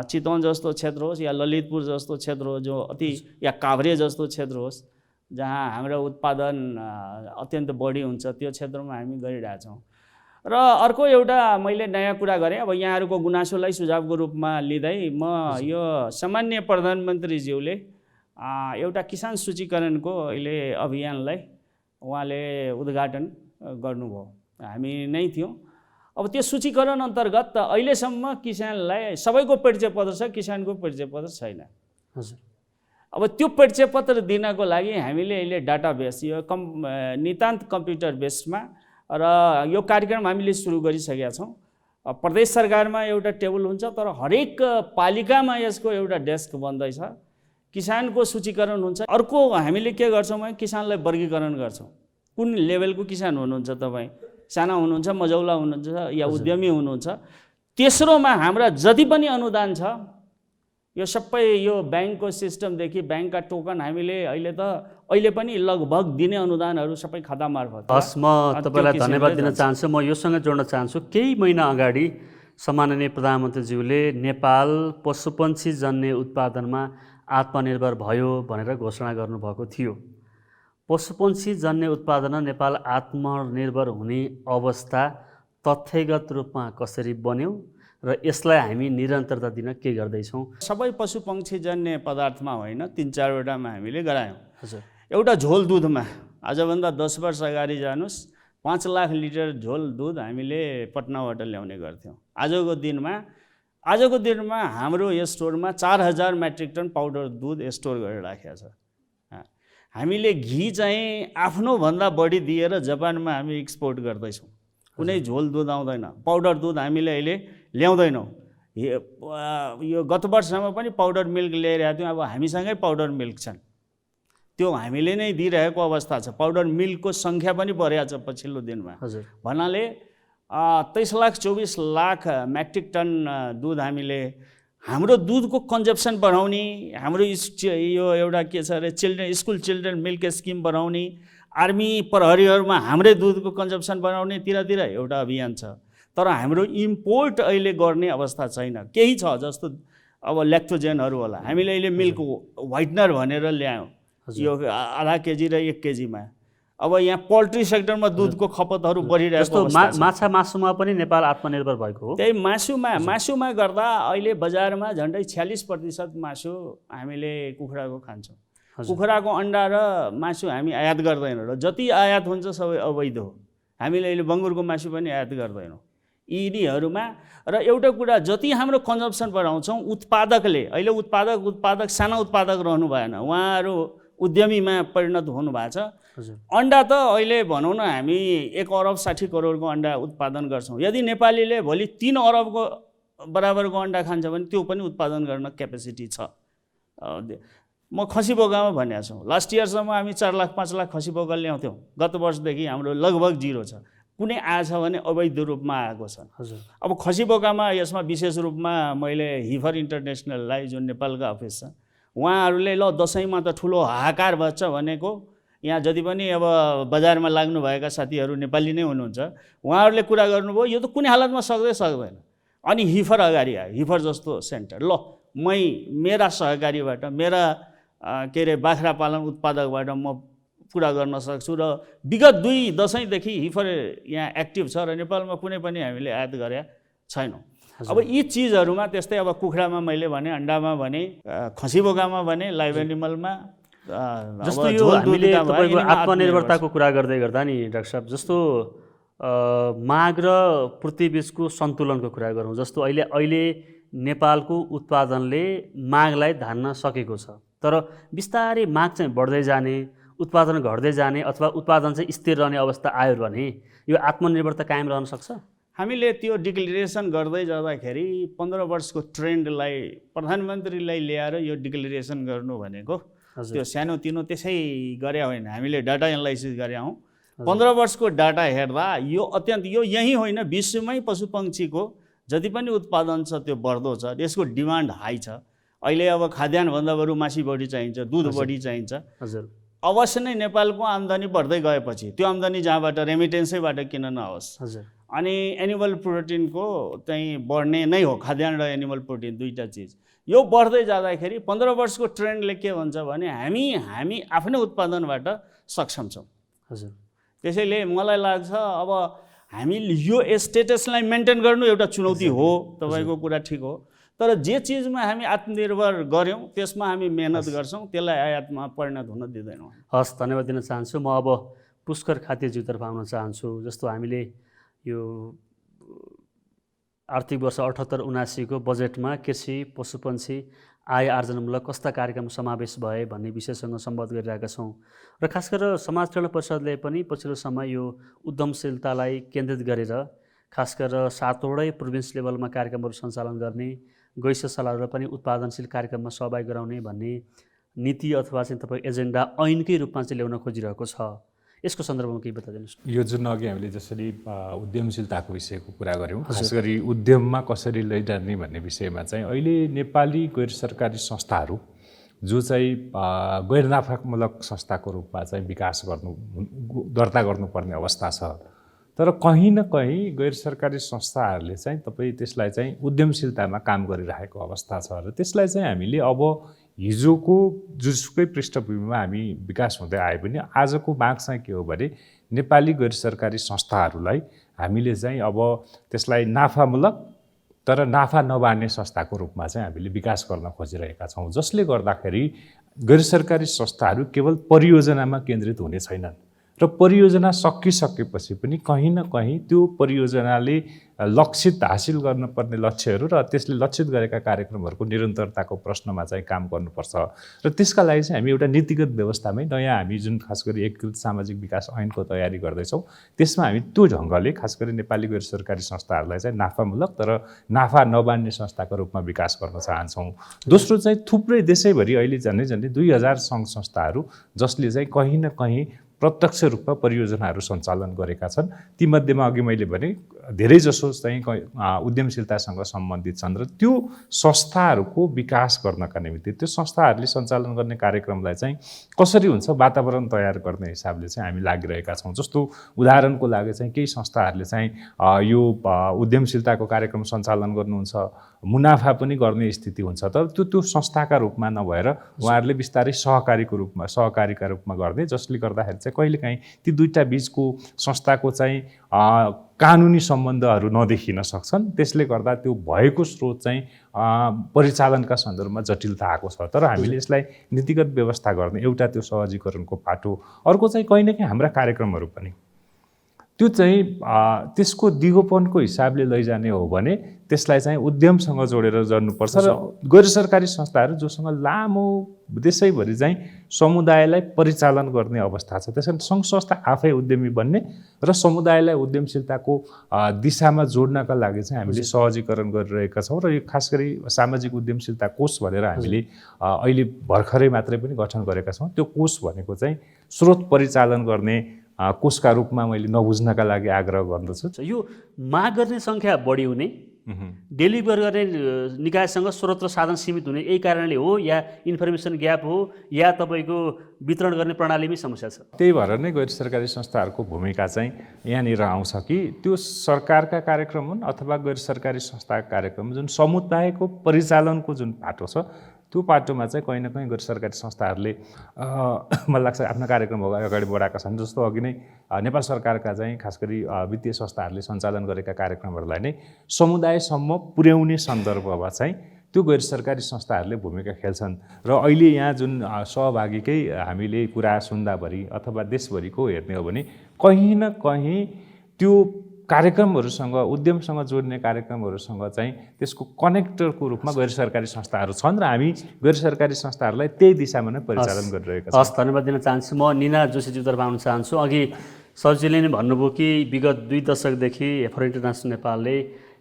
चितवन जस्तो क्षेत्र होस्, या ललितपुर जस्तो क्षेत्र होस् जो अति, या काभ्रे जस्तो क्षेत्र होस् जहाँ हाम्रो उत्पादन अत्यन्त बढी हुन्छ, त्यो क्षेत्रमा हामी गरिरहेछौँ। र अर्को एउटा मैले नयाँ कुरा गरेँ, अब यहाँहरूको गुनासोलाई सुझावको रूपमा लिँदै म यो सामान्य प्रधानमन्त्रीज्यूले एउटा किसान सूचीकरणको अहिले अभियानलाई उहाँले उद्घाटन गर्नुभयो, हामी नै थियौँ। अब त्यो सूचीकरण अन्तर्गत अहिलेसम्म किसानलाई सबैको परिचय पत्र छ, किसानको परिचय पत्र छैन। हजुर, अब त्यो परिचय पत्र दिनको लागि हामीले अहिले डाटाबेस, यो नितान्त कम्प्युटर बेसमा र यो कार्यक्रम हामीले सुरु गरिसकेका छौँ। प्रदेश सरकारमा एउटा टेबल हुन्छ, तर हरेक पालिकामा यसको एउटा डेस्क बन्दैछ, किसानको सूचीकरण हुन्छ। अर्को हामीले के गर्छौँ भने किसानलाई वर्गीकरण गर्छौँ, कुन लेभलको किसान हुनुहुन्छ तपाईँ, साना हुनुहुन्छ, मझौला हुनुहुन्छ या उद्यमी हुनुहुन्छ। तेस्रोमा हाम्रा जति पनि अनुदान छ यो सबै यो ब्याङ्कको सिस्टमदेखि ब्याङ्कका टोकन हामीले अहिले पनि लगभग दिने अनुदानहरू सबै खाता मार्फत। हस्, म तपाईँलाई धन्यवाद दिन चाहन्छु। म योसँग जोड्न चाहन्छु, केही महिना अगाडि सम्माननीय प्रधानमन्त्रीज्यूले नेपाल पशुपन्छी जन्य उत्पादनमा आत्मनिर्भर भयो भनेर घोषणा गर्नुभएको थियो। पशुपन्छी जन्य उत्पादनमा नेपाल आत्मनिर्भर हुने अवस्था तथ्यगत रूपमा कसरी बन्यो र यसलाई हामी निरन्तरता दिन के गर्दैछौँ? सबै पशुपक्षीजन्य पदार्थमा होइन, 3-4 वटामा हामीले गरायौँ। हजुर। एउटा झोल दुधमा आजभन्दा 10 वर्ष अगाडि जानुहोस् 5 लाख लिटर झोल दुध हामीले पटनाबाट ल्याउने गर्थ्यौँ। आजको दिनमा हाम्रो स्टोरमा 4000 मेट्रिक टन पाउडर दुध स्टोर गरेर राखेको छ। हामीले घी चाहिँ आफ्नोभन्दा बढी दिएर जापानमा हामी एक्सपोर्ट गर्दैछौँ। कुनै झोल दुध आउँदैन, पाउडर दुध हामीले अहिले ल्याउँदैनौँ। यो गत वर्षमा पनि पाउडर मिल्क ल्याइरहेको थियौँ, अब हामीसँगै पाउडर मिल्क छन्, त्यो हामीले नै दिइरहेको अवस्था छ। पाउडर मिल्कको सङ्ख्या पनि बढेको छ पछिल्लो दिनमा। हजुर। भन्नाले 23 लाख 24 लाख मेट्रिक टन दुध हामीले हाम्रो दुधको कन्जप्सन बढाउने, हाम्रो यो एउटा के छ अरे चिल्ड्रेन मिल्क स्किम बढाउने, आर्मी प्रहरीहरूमा हाम्रै दुधको कन्जप्सन बनाउने तिरतिर एउटा अभियान छ। तर हाम्रो इम्पोर्ट अहिले गर्ने अवस्था छैन। केही छ जस्तो अब ल्याक्टोजेनहरू होला, हामीले अहिले मिल्क व्हाइटनर भनेर ल्यायौँ, यो आधा केजी र 1 केजीमा। अब यहाँ पोल्ट्री सेक्टरमा दुधको खपतहरू बढिरहेको छ। माछा मासुमा पनि नेपाल आत्मनिर्भर भएको हो। त्यही मासुमा गर्दा अहिले बजारमा झन्डै 46% मासु हामीले कुखुराको खान्छौँ। कुखुराको अन्डा र मासु हामी आयात गर्दैनौँ र जति आयात हुन्छ सबै अवैध हो। हामीले अहिले बङ्गुरको मासु पनि आयात गर्दैनौँ यिनीहरूमा। र एउटा कुरा, जति हाम्रो कन्जम्सन बढाउँछौँ उत्पादकले, अहिले उत्पादक साना उत्पादक रहनु भएन, उहाँहरू उद्यमीमा परिणत हुनुभएको छ। अन्डा त अहिले भनौँ न हामी 1 अरब 60 करोडको अन्डा उत्पादन गर्छौँ। यदि नेपालीले भोलि 3 अरबको बराबरको अन्डा खान्छ भने त्यो पनि उत्पादन गर्न क्यापेसिटी छ। म खसी बोकामा भनेको छु, लास्ट इयरसम्म हामी 4 लाख 5 लाख खसी बोका ल्याउँथ्यौँ। गत वर्षदेखि हाम्रो लगभग 0 छ। कुनै आएछ भने अवैध रूपमा आएको छ। अब खसी बोकामा यसमा विशेष रूपमा मैले हिफर इन्टरनेसनललाई, जुन नेपालको अफिस छ, उहाँहरूले ल दसैँमा त ठुलो हाहाकार बच्छ भनेको, यहाँ जति पनि अब बजारमा लाग्नुभएका साथीहरू नेपाली नै हुनुहुन्छ, उहाँहरूले कुरा गर्नुभयो यो त कुनै हालतमा सक्दैन। अनि हिफर अगाडि आयो, हिफर जस्तो सेन्टर। ल मेरा सहकारीबाट, मेरा के अरे बाख्रा पालन उत्पादकबाट म कुरा गर्न सक्छु र विगत 2 दशैँदेखि हिफर यहाँ एक्टिभ छ र नेपालमा कुनै पनि हामीले आयात गरे छैनौँ। अब यी चिजहरूमा त्यस्तै अब कुखुरामा मैले भने, अन्डामा भने, खसी बोकामा भने, लाइभ एनिमलमा, जस्तो यो हामीले तपाईँको आत्मनिर्भरताको कुरा गर्दै गर्दा नि डाक्टर साहब, जस्तो माग र पूर्तिबीचको सन्तुलनको कुरा गरौँ। जस्तो अहिले नेपालको उत्पादनले मागलाई धान्न सकेको छ, तर बिस्तारै माग चाहिँ बढ्दै जाने, उत्पादन घट्दै जाने अथवा उत्पादन चाहिँ स्थिर रहने अवस्था आयो भने यो आत्मनिर्भरता कायम रहन सक्छ? हामीले त्यो डिक्लेरेसन गर्दै जाँदाखेरि 15 वर्षको ट्रेन्डलाई प्रधानमन्त्रीलाई ल्याएर यो डिक्लेरेसन गर्नु भनेको त्यो सानोतिनो त्यसै गरे होइन। हामीले डाटा एनालाइसिस गरे हौँ। 15 वर्षको डाटा हेर्दा यो अत्यन्त, यो यहीँ होइन विश्वमै पशुपक्षीको जति पनि उत्पादन छ त्यो बढ्दो छ, यसको डिमान्ड हाई छ। अहिले अब खाद्यान्नभन्दा बरु मासु बढी चाहिन्छ, दुध बढी चाहिन्छ। अवश्य नै नेपालको आम्दानी बढ्दै गएपछि त्यो आम्दानी जहाँबाट रेमिटेन्सैबाट किन नहोस्, अनि एनिमल प्रोटिनको चाहिँ बढ्ने नै हो। खाद्यान्न र एनिमल प्रोटिन दुईटा चिज यो बढ्दै जाँदाखेरि 15 वर्षको ट्रेन्डले के भन्छ भने हामी आफ्नै उत्पादनबाट सक्षम छौँ। त्यसैले मलाई लाग्छ अब हामीले यो स्टेटसलाई मेन्टेन गर्नु एउटा चुनौती हो। तपाईँको कुरा ठिक हो, तर जे चिजमा हामी आत्मनिर्भर गऱ्यौँ त्यसमा हामी मेहनत गर्छौँ, त्यसलाई आयातमा परिणत हुन दिँदैनौँ। हस्, धन्यवाद दिन चाहन्छु। म अब पुष्कर खातीज्यूतर्फ आउन चाहन्छु। जस्तो हामीले यो आर्थिक वर्ष 78-79 को बजेटमा कृषि पशुपन्छी आय आर्जनमूलक कस्ता कार्यक्रम समावेश भए भन्ने विषयसँग सम्बोध गरिरहेका छौँ र खास गरेर समाज कल्याण परिषदले पनि पछिल्लो समय यो उद्यमशीलतालाई केन्द्रित गरेर खास गरेर 7वटै प्रोभिन्स लेभलमा कार्यक्रमहरू सञ्चालन गर्ने, गैसशालाहरूलाई पनि उत्पादनशील कार्यक्रममा सहभागी गराउने भन्ने नीति अथवा चाहिँ तपाईँ एजेन्डा ऐनकै रूपमा चाहिँ ल्याउन खोजिरहेको छ। यसको सन्दर्भमा केही बताइदिनुहोस्। यो जुन अघि हामीले जसरी उद्यमशीलताको विषयको कुरा गऱ्यौँ, खास गरी उद्यममा कसरी लैजाने भन्ने विषयमा चाहिँ अहिले नेपाली गैर सरकारी संस्थाहरू जो चाहिँ गैर नाफामूलक संस्थाको रूपमा चाहिँ विकास दर्ता गर्नुपर्ने अवस्था छ। तर कहीँ न कहीँ गैर सरकारी संस्थाहरूले चाहिँ तपाईँ त्यसलाई चाहिँ उद्यमशीलतामा काम गरिरहेको अवस्था छ र त्यसलाई चाहिँ हामीले अब हिजोको जुसुकै पृष्ठभूमिमा हामी विकास हुँदै आए पनि आजको माग चाहिँ के हो भने नेपाली गैर सरकारी संस्थाहरूलाई हामीले चाहिँ अब त्यसलाई नाफामूलक तर नाफा नबाड्ने संस्थाको रूपमा चाहिँ हामीले विकास गर्न खोजिरहेका छौँ, जसले गर्दाखेरि गैर सरकारी संस्थाहरू केवल परियोजनामा केन्द्रित हुने छैनन् र परियोजना सकिसकेपछि पनि कहीँ न कहीँ त्यो परियोजनाले लक्षित हासिल गर्नुपर्ने लक्ष्यहरू र त्यसले लक्षित गरेका कार्यक्रमहरूको निरन्तरताको प्रश्नमा चाहिँ काम गर्नुपर्छ र त्यसका लागि चाहिँ हामी एउटा नीतिगत व्यवस्थामै नयाँ हामी जुन खास गरी एकीकृत सामाजिक विकास ऐनको तयारी गर्दैछौँ त्यसमा हामी त्यो ढङ्गले खास गरी नेपाली गैर सरकारी संस्थाहरूलाई चाहिँ नाफामूलक तर नाफा नबाड्ने संस्थाको रूपमा विकास गर्न चाहन्छौँ। दोस्रो चाहिँ थुप्रै देशैभरि अहिले झन्डै 2000 सङ्घ संस्थाहरू जसले चाहिँ कहीँ न कहीँ प्रत्यक्ष रूपमा परियोजनाहरू सञ्चालन गरेका छन्। तीमध्येमा अघि मैले भने धेरैजसो चाहिँ उद्यमशीलतासँग सम्बन्धित छन् र त्यो संस्थाहरूको विकास गर्नका निमित्त त्यो संस्थाहरूले सञ्चालन गर्ने कार्यक्रमलाई चाहिँ कसरी हुन्छ वातावरण तयार गर्ने हिसाबले चाहिँ हामी लागिरहेका छौँ। जस्तो उदाहरणको लागि चाहिँ केही संस्थाहरूले चाहिँ यो उद्यमशीलताको कार्यक्रम सञ्चालन गर्नुहुन्छ, मुनाफा पनि गर्ने स्थिति हुन्छ, तर त्यो संस्थाका रूपमा नभएर उहाँहरूले बिस्तारै सहकारीका रूपमा गर्ने, जसले गर्दाखेरि चाहिँ कहिलेकाहीँ ती दुईटा बीचको संस्थाको चाहिँ कानुनी सम्बन्धहरू नदेखिन सक्छन्। त्यसले गर्दा त्यो भएको स्रोत चाहिँ परिचालनका सन्दर्भमा जटिलता आएको छ। तर हामीले यसलाई नीतिगत व्यवस्था गर्ने एउटा त्यो सहजीकरणको पाटो, अर्को चाहिँ कहीँ न कहीँ हाम्रा कार्यक्रमहरू पनि त्यो चाहिँ त्यसको दिगोपनको हिसाबले लैजाने हो भने त्यसलाई चाहिँ उद्यमसँग जोडेर जानुपर्छ र गैर सरकारी संस्थाहरू जोसँग लामो देशैभरि चाहिँ समुदायलाई परिचालन गर्ने अवस्था छ, त्यसैले सङ्घ संस्था आफै उद्यमी बन्ने र समुदायलाई उद्यमशीलताको दिशामा जोड्नका लागि चाहिँ हामीले सहजीकरण गरिरहेका छौँ र यो खास गरी सामाजिक उद्यमशीलता कोष भनेर हामीले अहिले भर्खरै मात्रै पनि गठन गरेका छौँ। त्यो कोष भनेको चाहिँ स्रोत परिचालन गर्ने कोषका रूपमा मैले नबुझ्नका लागि आग्रह गर्दछु। यो माग गर्ने सङ्ख्या बढी हुने, डेलिभर गर्ने निकायसँग स्रोत र साधन सीमित हुने यही कारणले हो या इन्फर्मेसन ग्याप हो या तपाईँको वितरण गर्ने प्रणालीमै समस्या छ? त्यही भएर नै गैर सरकारी संस्थाहरूको भूमिका चाहिँ यहाँनिर आउँछ कि त्यो सरकारका कार्यक्रम हुन् अथवा गैर सरकारी संस्थाका कार्यक्रम जुन समुदायको परिचालनको जुन पाटो छ त्यो पाटोमा चाहिँ कहीँ न कहीँ गैर सरकारी संस्थाहरूले मलाई लाग्छ आफ्ना कार्यक्रम अगाडि बढाएका छन्। जस्तो अघि नै नेपाल सरकारका चाहिँ खास गरी वित्तीय संस्थाहरूले सञ्चालन गरेका कार्यक्रमहरूलाई नै समुदायसम्म पुर्याउने सन्दर्भमा चाहिँ त्यो गैर सरकारी संस्थाहरूले भूमिका खेल्छन् र अहिले यहाँ जुन सहभागीकै हामीले कुरा सुन्दाभरि अथवा देशभरिको हेर्ने हो भने कहीँ न कहीँ त्यो कार्यक्रमहरूसँग उद्यमसँग जोड्ने कार्यक्रमहरूसँग चाहिँ त्यसको कनेक्टरको रूपमा गैर सरकारी संस्थाहरू छन् र हामी गैर सरकारी संस्थाहरूलाई त्यही दिशामा नै परिचालन गरिरहेका छौँ। हस्, धन्यवाद दिन चाहन्छु। म निना जोशीज्यूतर्फ आउन चाहन्छु। अघि सरजीले नै भन्नुभयो कि विगत 2 दशकदेखि हेफर इन्टरनेसनल नेपालले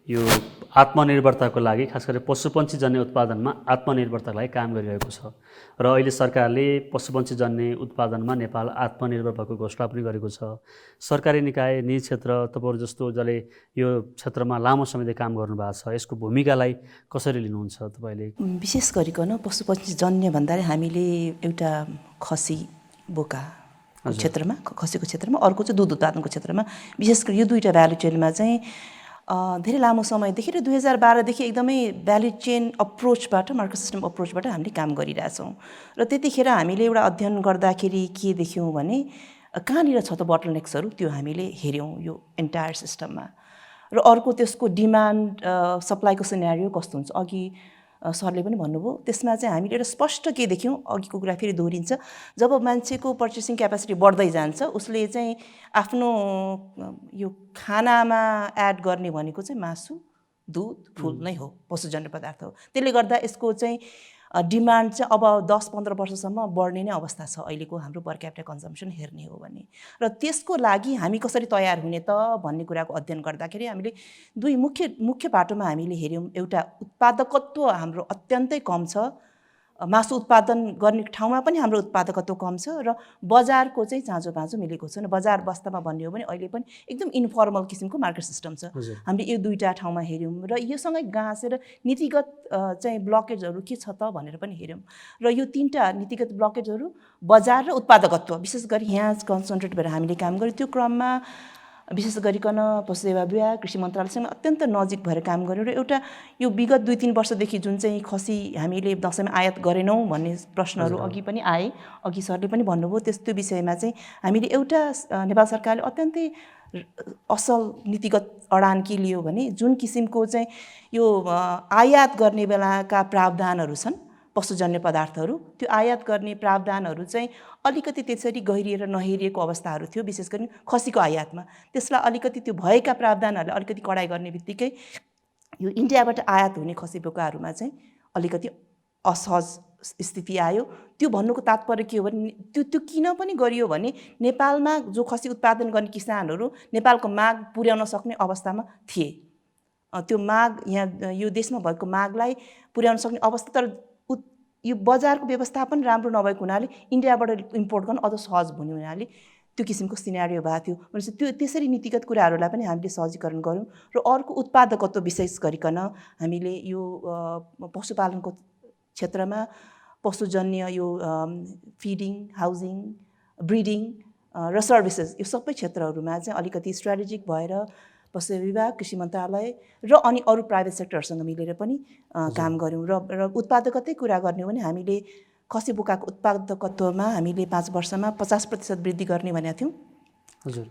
यो आत्मनिर्भरताको लागि खास गरी पशुपन्छी जन्य उत्पादनमा आत्मनिर्भरताको लागि काम गरिरहेको छ र अहिले सरकारले पशुपन्छी जन्य उत्पादनमा नेपाल आत्मनिर्भर भएको घोषणा पनि गरेको छ। सरकारी निकाय, निजी क्षेत्र, तपाईँहरू जस्तो जसले यो क्षेत्रमा लामो समयदेखि काम गर्नुभएको छ, यसको भूमिकालाई कसरी लिनुहुन्छ तपाईँले? विशेष गरिकन पशुपन्छी जन्य भन्दाखेरि हामीले एउटा खसी बोका क्षेत्रमा, खसीको क्षेत्रमा, अर्को चाहिँ दुध उत्पादनको क्षेत्रमा, विशेष गरी यो दुईवटा भ्यालु चेनमा चाहिँ धेरै लामो समयदेखि र 2012देखि एकदमै भ्यालु चेन अप्रोचबाट, मार्केट सिस्टम अप्रोचबाट हामीले काम गरिरहेछौँ र त्यतिखेर हामीले एउटा अध्ययन गर्दाखेरि के देख्यौँ भने कहाँनिर छ त बोटलनेक्सहरू त्यो हामीले हेऱ्यौँ यो एन्टायर सिस्टममा। र अर्को त्यसको डिमान्ड सप्लाईको सिनेरियो कस्तो हुन्छ, अघि सरले पनि भन्नुभयो, त्यसमा चाहिँ हामीले एउटा स्पष्ट के देख्यौँ, अघिको कुरा फेरि दोहोरिन्छ, जब मान्छेको पर्चेसिङ क्यापेसिटी बढ्दै जान्छ उसले चाहिँ आफ्नो यो खानामा एड गर्ने भनेको चाहिँ मासु, दुध, फुल नै हो, पशुजन्य पदार्थ हो। त्यसले गर्दा यसको चाहिँ डिमान्ड चाहिँ अब 10-15 वर्षसम्म बढ्ने नै अवस्था छ अहिलेको हाम्रो पर क्यापिटा कन्जम्सन हेर्ने हो भने। र त्यसको लागि हामी कसरी तयार हुने त भन्ने कुराको अध्ययन गर्दाखेरि हामीले दुई मुख्य पाटोमा हामीले हेऱ्यौँ। एउटा उत्पादकत्व हाम्रो अत्यन्तै कम छ मासु उत्पादन गर्ने ठाउँमा पनि हाम्रो उत्पादकत्व कम छ र बजारको चाहिँ चाँजो पाँचो मिलेको छैन। बजार वास्तवमा भन्ने हो भने अहिले पनि एकदम इन्फर्मल किसिमको मार्केट सिस्टम छ। हामीले यो दुईवटा ठाउँमा हेऱ्यौँ र योसँगै गाँसेर नीतिगत चाहिँ ब्लकेजहरू के छ त भनेर पनि हेऱ्यौँ र यो तीनटा नीतिगत ब्लकेजहरू बजार र उत्पादकत्व विशेष गरी यहाँ कन्सन्ट्रेट भएर हामीले काम गर्यौँ। त्यो क्रममा विशेष गरिकन पशु सेवा विभाग कृषि मन्त्रालयसँग अत्यन्त नजिक भएर काम गर्यौँ र एउटा यो विगत 2-3 वर्षदेखि जुन चाहिँ खसी हामीले दसैँमा आयात गरेनौँ भन्ने प्रश्नहरू अघि पनि आए, अघि सरले पनि भन्नुभयो, त्यो विषयमा चाहिँ हामीले एउटा नेपाल सरकारले अत्यन्तै असल नीतिगत अडान के लियो भने जुन किसिमको चाहिँ यो आयात गर्ने बेलाका प्रावधानहरू छन् पशुजन्य पदार्थहरू, त्यो आयात गर्ने प्रावधानहरू चाहिँ अलिकति त्यसरी गहिरिएर नहेरिएको अवस्थाहरू थियो, विशेष गरी खसीको आयातमा। त्यसलाई अलिकति त्यो भएका प्रावधानहरूले अलिकति कडाइ गर्ने बित्तिकै यो इन्डियाबाट आयात हुने खसी बोकाहरूमा चाहिँ अलिकति असहज स्थिति आयो। त्यो भन्नुको तात्पर्य के हो भने त्यो किन पनि गरियो भने नेपालमा जो खसी उत्पादन गर्ने किसानहरू नेपालको माग पुर्याउन सक्ने अवस्थामा थिए। त्यो माग यहाँ यो देशमा भएको मागलाई पुर्याउन सक्ने अवस्था, तर यो बजारको व्यवस्थापन राम्रो नभएको हुनाले इन्डियाबाट इम्पोर्ट गर्न अझ सहज हुने हुनाले त्यो किसिमको सिनारियो भएको थियो। भनेपछि त्यो त्यसरी नीतिगत कुराहरूलाई पनि हामीले सहजीकरण गऱ्यौँ र अर्को उत्पादकत्व विशेष गरिकन हामीले यो पशुपालनको क्षेत्रमा पशुजन्य यो फिडिङ, हाउसिङ, ब्रिडिङ र सर्भिसेस यो सबै क्षेत्रहरूमा चाहिँ अलिकति स्ट्राटेजिक भएर पशु विभाग, कृषि मन्त्रालय र अनि अरू प्राइभेट सेक्टरसँग मिलेर पनि काम गऱ्यौँ र उत्पादकतै कुरा गर्ने हो भने हामीले खसी बोकाको उत्पादकत्वमा हामीले 5 वर्षमा 50% वृद्धि गर्ने भनेका थियौँ।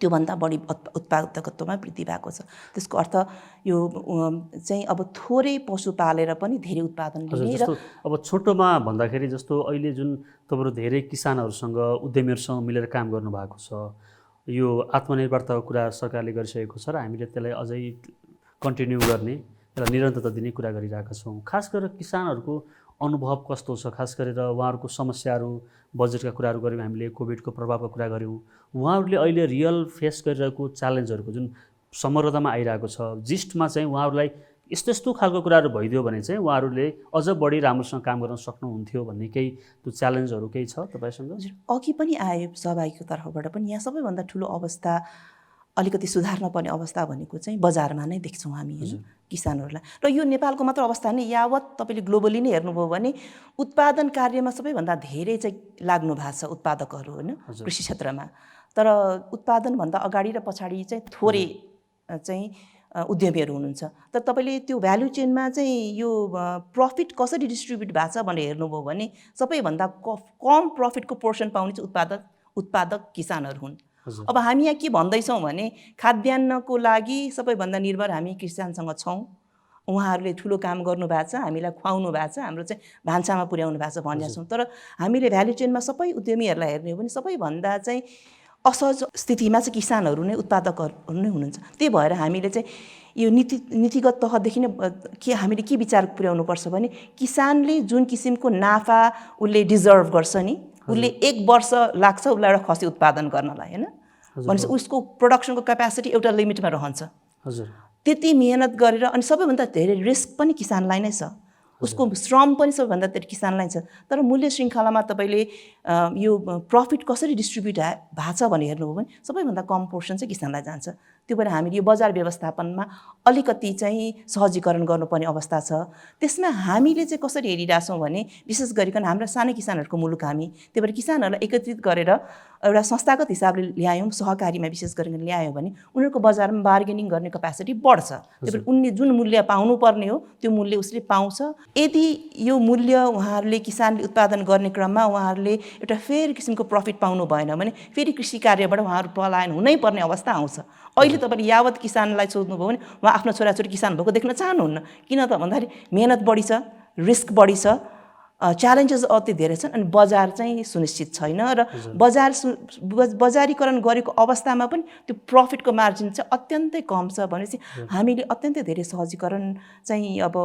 त्योभन्दा बढी उत्पादकत्वमा वृद्धि भएको छ। त्यसको अर्थ यो चाहिँ अब थोरै पशु पालेर पनि धेरै उत्पादन लिने र अब छोटोमा भन्दाखेरि जस्तो अहिले जुन तपाईँहरू धेरै किसानहरूसँग उद्यमीहरूसँग मिलेर काम गर्नुभएको छ, यो आत्मनिर्भरताको कुरा सरकारले गरिसकेको छ र हामीले त्यसलाई अझै कन्टिन्यू गर्ने र निरन्तरता दिने कुरा गरिरहेका छौँ। खास गरेर किसानहरूको अनुभव कस्तो छ, खास गरेर उहाँहरूको समस्याहरू, बजेटका कुराहरू गऱ्यौँ, हामीले कोभिडको प्रभावको कुरा गऱ्यौँ, उहाँहरूले अहिले रियल फेस गरिरहेको च्यालेन्जहरूको जुन समग्रतामा आइरहेको छ, जिस्टमा चाहिँ उहाँहरूलाई यस्तो यस्तो खालको कुराहरू भइदियो भने चाहिँ उहाँहरूले अझ बढी राम्रोसँग काम गर्न सक्नुहुन्थ्यो भन्ने केही त्यो च्यालेन्जहरू केही छ तपाईँसँग? अघि पनि आयो सहभागीको तर्फबाट पनि, यहाँ सबैभन्दा ठुलो अवस्था अलिकति सुधार्न पर्ने अवस्था भनेको चाहिँ बजारमा नै देख्छौँ हामी होइन किसानहरूलाई। र यो नेपालको मात्र अवस्था नै, यावत तपाईँले ग्लोबली नै हेर्नुभयो भने उत्पादन कार्यमा सबैभन्दा धेरै चाहिँ लाग्नु भएको छ उत्पादकहरू होइन कृषि क्षेत्रमा। तर उत्पादनभन्दा अगाडि र पछाडि चाहिँ थोरै चाहिँ उद्यमीहरू हुनुहुन्छ। तर तपाईँले त्यो भ्यालु चेनमा चाहिँ यो प्रफिट कसरी डिस्ट्रिब्युट भएको छ भनेर हेर्नुभयो भने सबैभन्दा कम प्रफिटको पोर्सन पाउने चाहिँ उत्पादक किसानहरू हुन्। अब हामी यहाँ के भन्दैछौँ भने खाद्यान्नको लागि सबैभन्दा निर्भर हामी किसानसँग छौँ, उहाँहरूले ठुलो काम गर्नुभएको छ, हामीलाई खुवाउनु भएको छ, हाम्रो चाहिँ भान्सामा पुर्याउनु भएको छ भनेका छौँ। तर हामीले भ्यालु चेनमा सबै उद्यमीहरूलाई हेर्ने हो भने सबैभन्दा चाहिँ असहज स्थितिमा चाहिँ किसानहरू नै उत्पादकहरू नै हुनुहुन्छ। त्यही भएर हामीले चाहिँ यो नीतिगत तहदेखि नै हामीले के विचार पुर्याउनुपर्छ भने किसानले जुन किसिमको नाफा उसले डिजर्भ गर्छ नि, उसले 1 वर्ष लाग्छ उसलाई एउटा खसी उत्पादन गर्नलाई होइन, भनेपछि उसको प्रोडक्सनको क्यापेसिटी एउटा लिमिटमा रहन्छ। त्यति मेहनत गरेर अनि सबैभन्दा धेरै रिस्क पनि किसानलाई नै छ, उसको श्रम पनि सबैभन्दा धेरै किसानलाई छ। तर मूल्य श्रृङ्खलामा तपाईँले यो प्रफिट कसरी डिस्ट्रिब्युट भएको छ भने हेर्नुभयो भने सबैभन्दा कम पोर्सन चाहिँ किसानलाई जान्छ। त्यो भएर हामीले यो बजार व्यवस्थापनमा अलिकति चाहिँ सहजीकरण गर्नुपर्ने अवस्था छ। त्यसमा हामीले चाहिँ कसरी हेरिरहेछौँ भने विशेष गरिकन हाम्रा सानो किसानहरूको मुलुक हामी, त्यही भएर किसानहरूलाई एकत्रित गरेर एउटा संस्थागत हिसाबले ल्यायौँ, सहकारीमा विशेष गरेर ल्यायौँ भने उनीहरूको बजारमा बार्गेनिङ गर्ने क्यापेसिटी बढ्छ। त्यही भएर उनले जुन मूल्य पाउनुपर्ने हो त्यो मूल्य उसले पाउँछ। यदि यो मूल्य उहाँहरूले किसानले उत्पादन गर्ने क्रममा उहाँहरूले एउटा फेरि किसिमको प्रफिट पाउनु भएन भने फेरि कृषि कार्यबाट उहाँहरू पलायन हुनै पर्ने अवस्था आउँछ। अहिले तपाईँले यावत किसानलाई सोध्नुभयो भने उहाँ आफ्नो छोराछोरी किसान भएको देख्न चाहनुहुन्न। किन त भन्दाखेरि मेहनत बढी छ, रिस्क बढी छ, च्यालेन्जेस अति धेरै छन् अनि बजार चाहिँ सुनिश्चित छैन र बजारीकरण गरेको अवस्थामा पनि त्यो प्रफिटको मार्जिन चाहिँ अत्यन्तै कम छ। भनेपछि हामीले अत्यन्तै धेरै सहजीकरण चाहिँ अब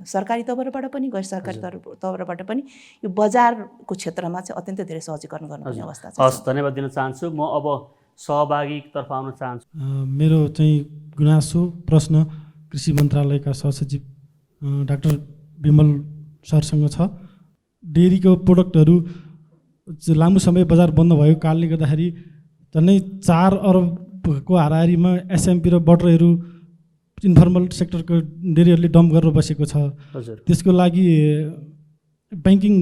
सरकारी तवरबाट पनि गैर सरकारी तवरबाट पनि यो बजारको क्षेत्रमा चाहिँ अत्यन्तै धेरै सहजीकरण गर्नुपर्ने अवस्था छ। हस्, धन्यवाद दिन चाहन्छु। म अब सहभागीतर्फ आउन चाहन्छु। मेरो चाहिँ गुनासो प्रश्न कृषि मन्त्रालयका सहसचिव डाक्टर विमल सरसँग छ। डेरीको प्रोडक्टहरू लामो समय बजार बन्द भएको कारणले गर्दाखेरि झन्डै 4 अरबको हाराहारीमा एसएमपी र बटरहरू इन्फर्मल सेक्टरको डेरीहरूले डम्प गरेर बसेको छ। त्यसको लागि ब्याङ्किङ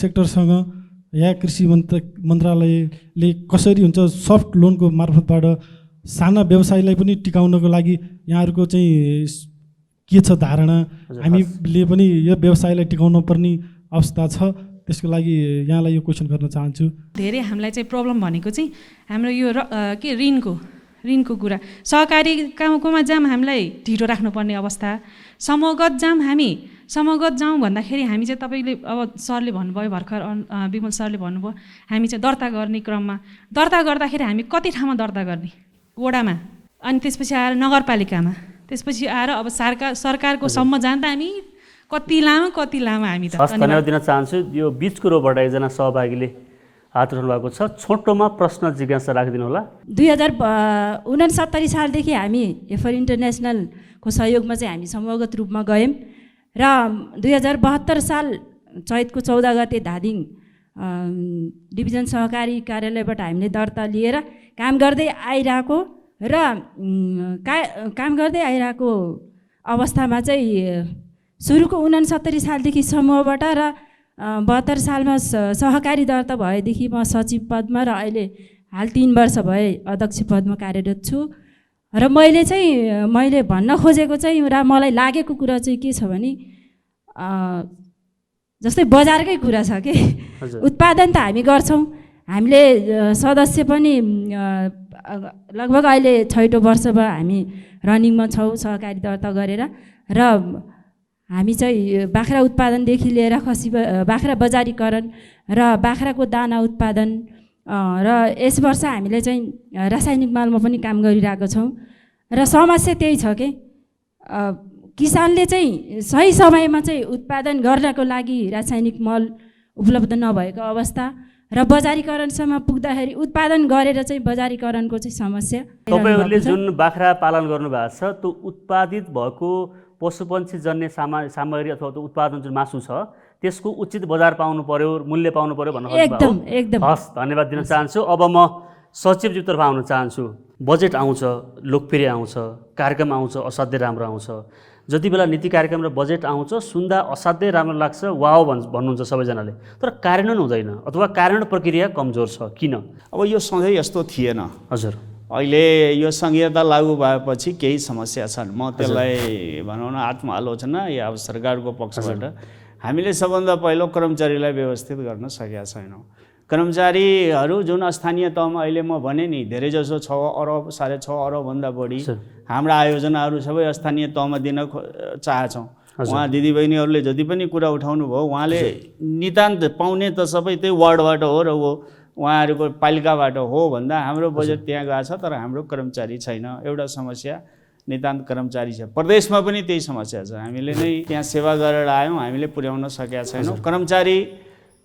सेक्टरसँग या कृषि मन्त्रालयले कसरी हुन्छ सफ्ट लोनको मार्फतबाट साना व्यवसायलाई पनि टिकाउनको लागि यहाँहरूको चाहिँ के छ धारणा? हामीले पनि यो व्यवसायलाई टिकाउन पर्ने अवस्था छ, त्यसको लागि यहाँलाई यो क्वेसन गर्न चाहन्छु। धेरै हामीलाई चाहिँ प्रब्लम भनेको चाहिँ हाम्रो यो के ऋणको कुरा, सहकारीकोमा जाम हामीलाई ढिलो राख्नुपर्ने अवस्था, समूहगत जाउँ भन्दाखेरि हामी चाहिँ तपाईँले अब सरले भन्नुभयो भर्खर विमल सरले भन्नुभयो हामी चाहिँ दर्ता गर्ने क्रममा दर्ता गर्दाखेरि हामी कति ठाउँमा दर्ता गर्ने, वडामा, अनि त्यसपछि आएर नगरपालिकामा, त्यसपछि आएर अब सरकारको सम्म जाँदा हामी कति लामो हामी त। धन्यवाद दिन चाहन्छु। यो बिचको रोबाट एकजना सहभागीले हात उठाउनु भएको छ, छोटोमा प्रश्न जिज्ञासा राखिदिनु होला। 2069 सालदेखि हामी एफर इन्टरनेसनलको सहयोगमा चाहिँ हामी समूहगत रूपमा गयौँ र 2072 साल चैतको 14 गते धादिङ डिभिजन सहकारी कार्यालयबाट हामीले दर्ता लिएर काम गर्दै आइरहेको अवस्थामा चाहिँ सुरुको 69 सालदेखि समूहबाट र 72 सालमा सहकारी दर्ता भएदेखि म सचिव पदमा र अहिले हाल 3 वर्ष भए अध्यक्ष पदमा कार्यरत छु। र मैले भन्न खोजेको चाहिँ र मलाई लागेको कुरा चाहिँ के छ भने जस्तै बजारकै कुरा छ कि उत्पादन त हामी गर्छौँ, हामीले सदस्य पनि लगभग अहिले 6औं वर्षमा हामी रनिङमा छौँ सहकारी दर्ता गरेर, र हामी चाहिँ बाख्रा उत्पादनदेखि लिएर बाख्रा बजारीकरण र बाख्राको दाना उत्पादन र यस वर्ष हामीले चाहिँ रासायनिक मलमा पनि काम गरिरहेको छौँ। र समस्या त्यही छ कि किसानले चाहिँ सही समयमा चाहिँ उत्पादन गर्नको लागि रासायनिक मल उपलब्ध नभएको अवस्था र बजारीकरणसम्म पुग्दाखेरि उत्पादन गरेर चाहिँ बजारीकरणको चाहिँ समस्या। तपाईँहरूले जुन बाख्रा पालन गर्नुभएको छ त्यो उत्पादित भएको पशुपन्छी जन्य सामग्री अथवा त्यो उत्पादन जुन मासु छ त्यसको उचित बजार पाउनु पर्यो, मूल्य पाउनु पर्यो भन्नु एकदम। हस्, धन्यवाद दिन चाहन्छु। अब म सचिवज्यूतर्फ आउन चाहन्छु। बजेट आउँछ, लोकप्रिय आउँछ, कार्यक्रम आउँछ, असाध्यै राम्रो आउँछ। जति बेला नीति कार्यक्रम र बजेट आउँछ सुन्दा असाध्यै राम्रो लाग्छ, वाओ भन्नुहुन्छ सबैजनाले, तर कार्यान्वयन हुँदैन अथवा कार्यान्वयन प्रक्रिया कमजोर छ। किन? अब यो सधैँ यस्तो थिएन। हजुर, अहिले यो संहिता लागू भएपछि केही समस्या छन्। म त्यसलाई भनौँ न आत्मआलोचना या अब सरकारको पक्षबाट हामीले सबभन्दा पहिलो कर्मचारीलाई व्यवस्थित गर्न सकेका छैनौँ। कर्मचारीहरू जुन स्थानीय तहमा अहिले म भने नि धेरैजसो 6 अरब 6.5 अरबभन्दा बढी हाम्रा आयोजनाहरू सबै स्थानीय तहमा दिन चाहेछौँ। उहाँ दिदीबहिनीहरूले जति पनि कुरा उठाउनु भयो उहाँले नितान्त पाउने त सबै त्यही वार्डबाट हो र उहाँहरूको पालिकाबाट हो भन्दा हाम्रो बजेट त्यहाँ गएको छ तर हाम्रो कर्मचारी छैन। एउटा समस्या नितान्त कर्मचारी छ। प्रदेशमा पनि त्यही समस्या छ। हामीले नै त्यहाँ सेवा गरेर आयौँ, हामीले पुर्याउन सकेका छैनौँ। कर्मचारी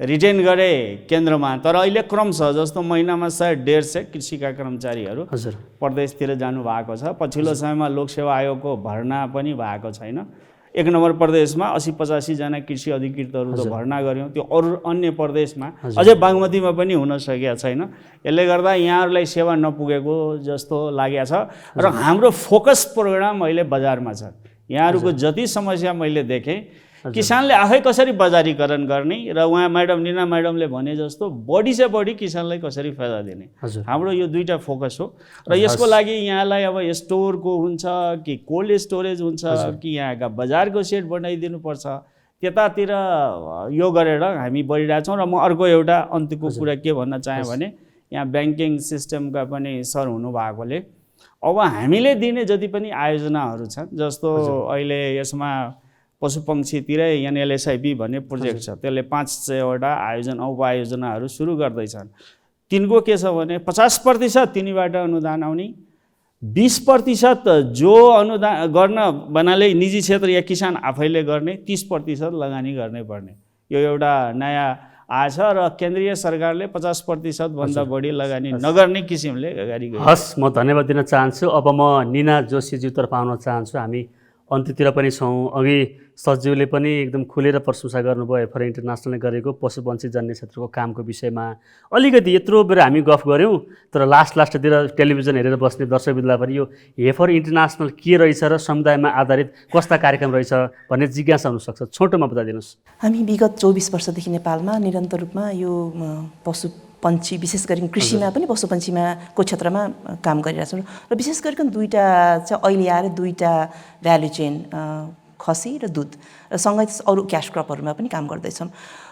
रिटेन गरे केन्द्रमा, तर अहिले क्रम छ जस्तो महिनामा 100-150 कृषिका कर्मचारीहरू प्रदेशतिर जानुभएको छ। पछिल्लो समयमा लोकसेवा आयोगको भर्ना पनि भएको छैन। 1 नम्बर प्रदेशमा 80-85 जना कृषि अधिकृतहरू त भर्ना गऱ्यौँ, त्यो अरू अन्य प्रदेशमा अझै बागमतीमा पनि हुन सकेका छैन। यसले गर्दा यहाँहरूलाई सेवा नपुगेको जस्तो लागेको छ र हाम्रो फोकस प्रोग्राम अहिले बजारमा छ। यहाँहरूको जति समस्या मैले देखेँ किसानले आफै कसरी बजारीकरण गर्ने र उहाँ निना म्याडमले भने जस्तो बढी से बढी किसानलाई कसरी फाइदा दिने, हाम्रो यो दुईटा फोकस हो। र यसको लागि यहाँलाई अब स्टोरको हुन्छ कि कोल्ड स्टोरेज हुन्छ कि यहाँका बजारको सेट बनाइदिनुपर्छ, त्यतातिर यो गरेर हामी बढिरहेछौँ। र म अर्को एउटा अन्त्यको कुरा के भन्न चाहेँ भने यहाँ ब्याङ्किङ सिस्टमका पनि सर हुनुभएकोले अब हामीले दिने जति पनि आयोजनाहरू छन्, जस्तो अहिले यसमा पशुपक्षीतिरै एनएलएसआइपी भन्ने प्रोजेक्ट छ, त्यसले 500वटा उपायोजनाहरू सुरु गर्दैछन्। तिनको के छ भने 50% तिनीबाट अनुदान आउने, 20% जो अनुदान गर्न भन्नाले निजी क्षेत्र या किसान आफैले गर्ने, 30% लगानी गर्नै पर्ने। यो एउटा नयाँ आएछ र केन्द्रीय सरकारले 50% भन्दा बढी लगानी नगर्ने किसिमले अगाडि गयो। हस्, म धन्यवाद दिन चाहन्छु। अब म निना जोशीज्यूतर्फ आउन चाहन्छु। हामी अन्त्यतिर पनि छौँ। अघि सचिवले पनि एकदम खुलेर प्रशंसा गर्नुभयो एफआर इन्टरनेसनलले गरेको पशुपन्छी जन्य क्षेत्रको कामको विषयमा। अलिकति यत्रो बेर हामी गफ गऱ्यौँ, तर लास्टतिर टेलिभिजन हेरेर बस्ने दर्शकवृन्दलाई पनि यो एफआर इन्टरनेसनल के रहेछ र समुदायमा आधारित कस्ता कार्यक्रम रहेछ भन्ने जिज्ञासा हुनसक्छ। छोटोमा बताइदिनुहोस्। हामी विगत 24 वर्षदेखि नेपालमा निरन्तर रूपमा यो पशुपन्छी विशेष गरी कृषिमा पनि पशुपन्छीमा को क्षेत्रमा काम गरिरहेछौँ र विशेष गरिकन दुईवटा चाहिँ अहिले आएर दुईवटा भ्यालु चेन खसी र दुध र सँगै अरू क्यास क्रपहरूमा पनि काम गर्दैछौँ।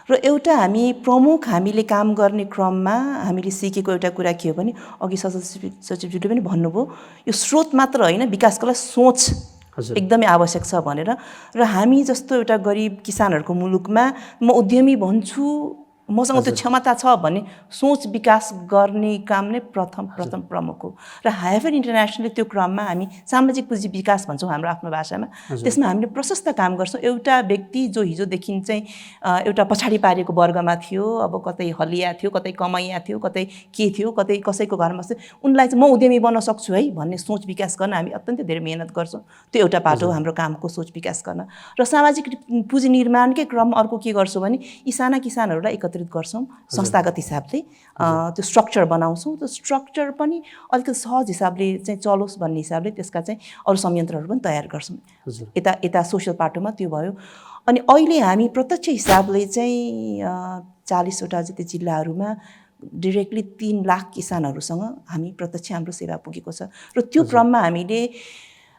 र एउटा हामीले काम गर्ने क्रममा हामीले सिकेको एउटा कुरा के हो भने अघि सचिवज्यूले पनि भन्नुभयो यो स्रोत मात्र होइन विकासको लागि सोच एकदमै आवश्यक छ भनेर। र हामी जस्तो एउटा गरिब किसानहरूको मुलुकमा म उद्यमी भन्छु, मसँग त्यो क्षमता छ भन्ने सोच विकास गर्ने काम नै प्रथम प्रमुख हो। र एफआर इन्टरनेसनलले त्यो क्रममा हामी सामाजिक पुँजी विकास भन्छौँ हाम्रो आफ्नो भाषामा, त्यसमा हामीले प्रशस्त काम गर्छौँ। एउटा व्यक्ति जो हिजोदेखि चाहिँ एउटा पछाडि पारेको वर्गमा थियो, अब कतै हलिया थियो, कतै कमाइया थियो, कतै के थियो, कतै कसैको घरमा बस्थ्यो, उनलाई चाहिँ म उद्यमी बन्न सक्छु है भन्ने सोच विकास गर्न हामी अत्यन्तै धेरै मेहनत गर्छौँ। त्यो एउटा पाटो हो हाम्रो कामको सोच विकास गर्न। र सामाजिक पुँजी निर्माणकै क्रममा अर्को के गर्छौँ भने यी साना किसानहरूलाई एकत्रित गर्छौँ संस्थागत हिसाबले, त्यो स्ट्रक्चर बनाउँछौँ। त्यो स्ट्रक्चर पनि अलिकति सहज हिसाबले चाहिँ चलोस् भन्ने हिसाबले त्यसका चाहिँ अरू संयन्त्रहरू पनि तयार गर्छौँ। यता सोसियल पाटोमा त्यो भयो। अनि अहिले हामी प्रत्यक्ष हिसाबले चाहिँ 40वटा जति जिल्लाहरूमा डिरेक्टली 3 लाख किसानहरूसँग हामी प्रत्यक्ष हाम्रो सेवा पुगेको छ। र त्यो क्रममा हामीले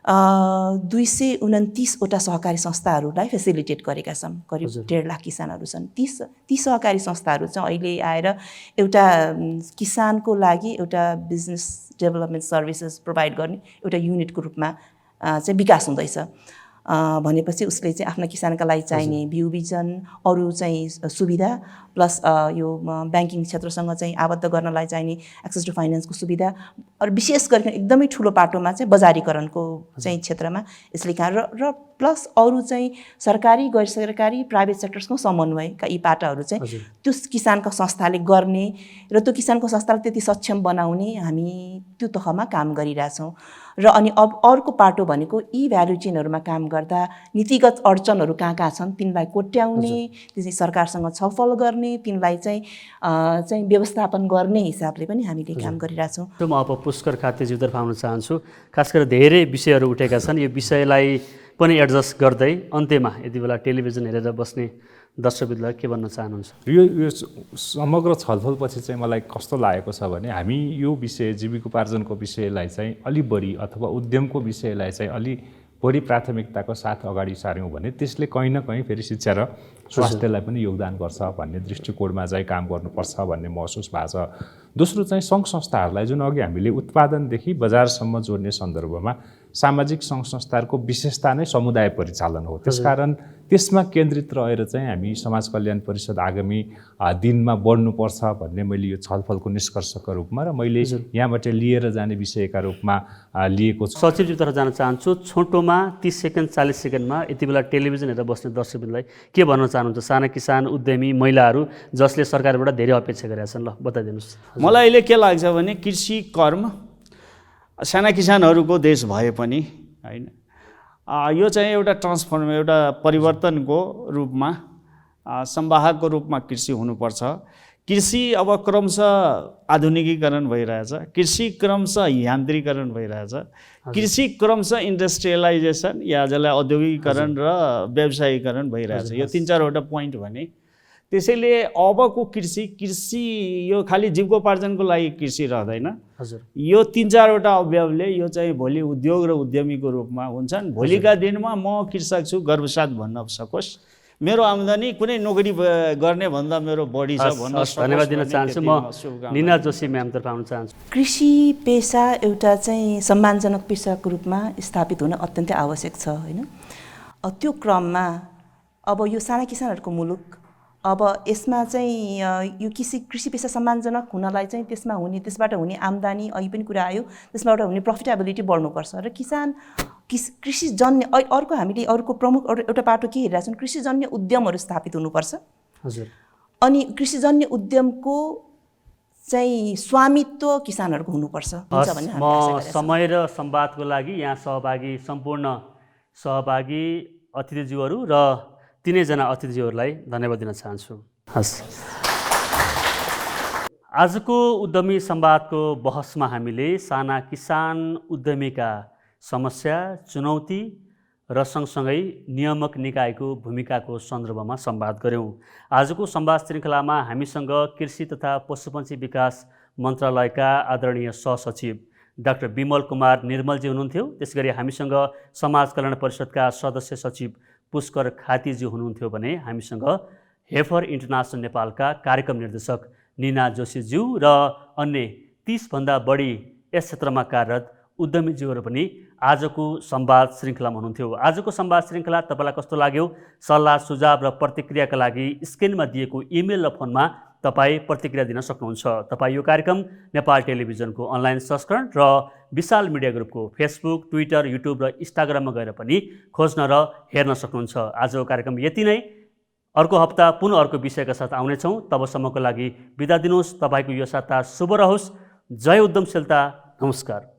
229वटा सहकारी संस्थाहरूलाई फेसिलिटेट गरेका छौँ। करिब 1.5 लाख किसानहरू छन्। ती सहकारी संस्थाहरू चाहिँ अहिले आएर एउटा किसानको लागि एउटा बिजनेस डेभलपमेन्ट सर्भिसेस प्रोभाइड गर्ने एउटा युनिटको रूपमा चाहिँ विकास हुँदैछ। भनेपछि उसले चाहिँ आफ्ना किसानका लागि चाहिने बिउ बिजन अरू चाहिँ सुविधा प्लस यो ब्याङ्किङ क्षेत्रसँग चाहिँ आबद्ध गर्नलाई चाहिने एक्सेस टु फाइनेन्सको सुविधा र विशेष गरिकन एकदमै ठुलो पाटोमा चाहिँ बजारीकरणको चाहिँ क्षेत्रमा यसले काम र प्लस अरू चाहिँ सरकारी गैर सरकारी प्राइभेट सेक्टर्सको समन्वयका यी पाटाहरू चाहिँ त्यो किसानको संस्थाले गर्ने र त्यो किसानको संस्थालाई त्यति सक्षम बनाउने हामी त्यो तहमा काम गरिरहेछौँ। र अनि अब अर्को पाटो भनेको यी भ्यालु चेनहरूमा काम गर्दा नीतिगत अडचनहरू कहाँ छन् तिनलाई कोट्याउने, त्यसै सरकारसँग छलफल गर्ने, तिनलाई चाहिँ व्यवस्थापन गर्ने हिसाबले पनि हामीले काम गरिरहेछौँ। म अब पुष्कर खातेज्यूतर्फ आउन चाहन्छु। खास गरेर धेरै विषयहरू उठेका छन्, यो विषयलाई पनि एडजस्ट गर्दै अन्त्यमा यति बेला टेलिभिजन हेरेर बस्ने दर्शकवृन्दलाई के भन्न चाहनुहुन्छ? यो समग्र छलफलपछि चाहिँ मलाई कस्तो लागेको छ भने हामी यो विषय जीविकोपार्जनको विषयलाई चाहिँ अलि बढी अथवा उद्यमको विषयलाई चाहिँ अलि बढी प्राथमिकताको साथ अगाडि सार्यौँ भने त्यसले कहीँ न कहीँ फेरि शिक्षा र स्वास्थ्यलाई पनि योगदान गर्छ भन्ने दृष्टिकोणमा चाहिँ काम गर्नुपर्छ भन्ने महसुस भएको छ। दोस्रो चाहिँ सङ्घ संस्थाहरूलाई जुन अघि हामीले उत्पादनदेखि बजारसम्म जोड्ने सन्दर्भमा सामाजिक सङ्घ संस्थाहरूको विशेषता नै समुदाय परिचालन हो। त्यसकारण त्यसमा केन्द्रित रहेर चाहिँ हामी समाज कल्याण परिषद आगामी दिनमा बढ्नुपर्छ भन्ने मैले यो छलफलको निष्कर्षको रूपमा र मैले यहाँबाट लिएर जाने विषयका रूपमा लिएको छु। सचिवज्यूतर्फ जान चाहन्छु। छोटोमा 30 सेकेन्ड 40 सेकेन्डमा यति बेला टेलिभिजन हेरेर बस्ने दर्शकहरूलाई के भन्न चाहनुहुन्छ? साना किसान उद्यमी महिलाहरू जसले सरकारबाट धेरै अपेक्षा गरेका छन्, ल बताइदिनुहोस्। मलाई अहिले के लाग्छ भने कृषि कर्म साना किसानहरूको देश भए पनि होइन, यो चाहिँ एउटा ट्रान्सफर्म एउटा परिवर्तनको रूपमा संवाहकको रूपमा कृषि हुनुपर्छ। कृषि अब क्रमशः आधुनिकीकरण भइरहेछ, कृषि क्रमशः यान्त्रिकरण भइरहेछ, कृषि क्रमशः इन्डस्ट्रियलाइजेसन या जसलाई औद्योगिकीकरण र व्यवसायीकरण भइरहेछ। यो 3-4वटा पोइन्ट भने त्यसैले अबको कृषि यो खालि जीविकोपार्जनको लागि कृषि रहँदैन। यो 3-4वटा अवयवले यो चाहिँ भोलि उद्योग र उद्यमीको रूपमा हुन्छन्। भोलिका दिनमा म कृषक छु गर्वसाथ भन्न सकोस्, मेरो आम्दानी कुनै नोकरी गर्ने भन्दा मेरो बढी छ भन्न सकोस्। धन्यवाद दिन चाहन्छु। म निना जोशी म्यामतर्फ आउन चाहन्छु। कृषि पेसा एउटा चाहिँ सम्मानजनक पेसाको रूपमा स्थापित हुन अत्यन्तै आवश्यक छ होइन। त्यो क्रममा अब यो साना किसानहरूको मुलुक अब यसमा चाहिँ यो कृषि पेसा सम्मानजनक हुनलाई चाहिँ त्यसबाट हुने आम्दानी अघि पनि कुरा आयो, त्यसबाट हुने प्रफिटेबिलिटी बढ्नुपर्छ र कृषिजन्य अर्को हामीले अर्को प्रमुख एउटा पाटो के हेरिरहेको छौँ, कृषिजन्य उद्यमहरू स्थापित हुनुपर्छ। अनि कृषिजन्य उद्यमको चाहिँ स्वामित्व किसानहरूको हुनुपर्छ। म समय र संवादको लागि यहाँ सहभागी सम्पूर्ण सहभागी अतिथिज्यूहरू र तिनैजना अतिथिज्यूहरूलाई धन्यवाद दिन चाहन्छु। हस्, आजको उद्यमी संवादको बहसमा हामीले साना किसान उद्यमीका समस्या, चुनौती र सँगसँगै नियामक निकायको भूमिकाको सन्दर्भमा संवाद गऱ्यौँ। आजको संवाद श्रृङ्खलामा हामीसँग कृषि तथा पशुपन्छी विकास मन्त्रालयका आदरणीय सहसचिव डाक्टर विमल कुमार निर्मलजी हुनुहुन्थ्यो। त्यसगरी हामीसँग समाज कल्याण परिषदका सदस्य सचिव पुष्कर खातीजी हुनुहुन्थ्यो भने हामीसँग हेफर इन्टरनेसनल नेपालका कार्यक्रम निर्देशक निना जोशीज्यू र अन्य 30भन्दा बढी यस क्षेत्रमा कार्यरत उद्यमीज्यूहरू पनि आजको संवाद श्रृङ्खलामा हुनुहुन्थ्यो। आजको संवाद श्रृङ्खला तपाईँलाई कस्तो लाग्यो? सल्लाह सुझाव र प्रतिक्रियाका लागि स्क्रिनमा दिएको इमेल र फोनमा तपाईँ प्रतिक्रिया दिन सक्नुहुन्छ। तपाईँ यो कार्यक्रम नेपाल टेलिभिजनको अनलाइन संस्करण र विशाल मिडिया ग्रुपको फेसबुक, ट्विटर, युट्युब र इन्स्टाग्राममा गएर पनि खोज्न र हेर्न सक्नुहुन्छ। आजको कार्यक्रम यति नै। अर्को हप्ता पुनः अर्को विषयका साथ आउनेछौँ। तबसम्मको लागि बिदा दिनुहोस्। तपाईँको यो साता शुभ रहोस्। जय उद्यमशीलता। नमस्कार।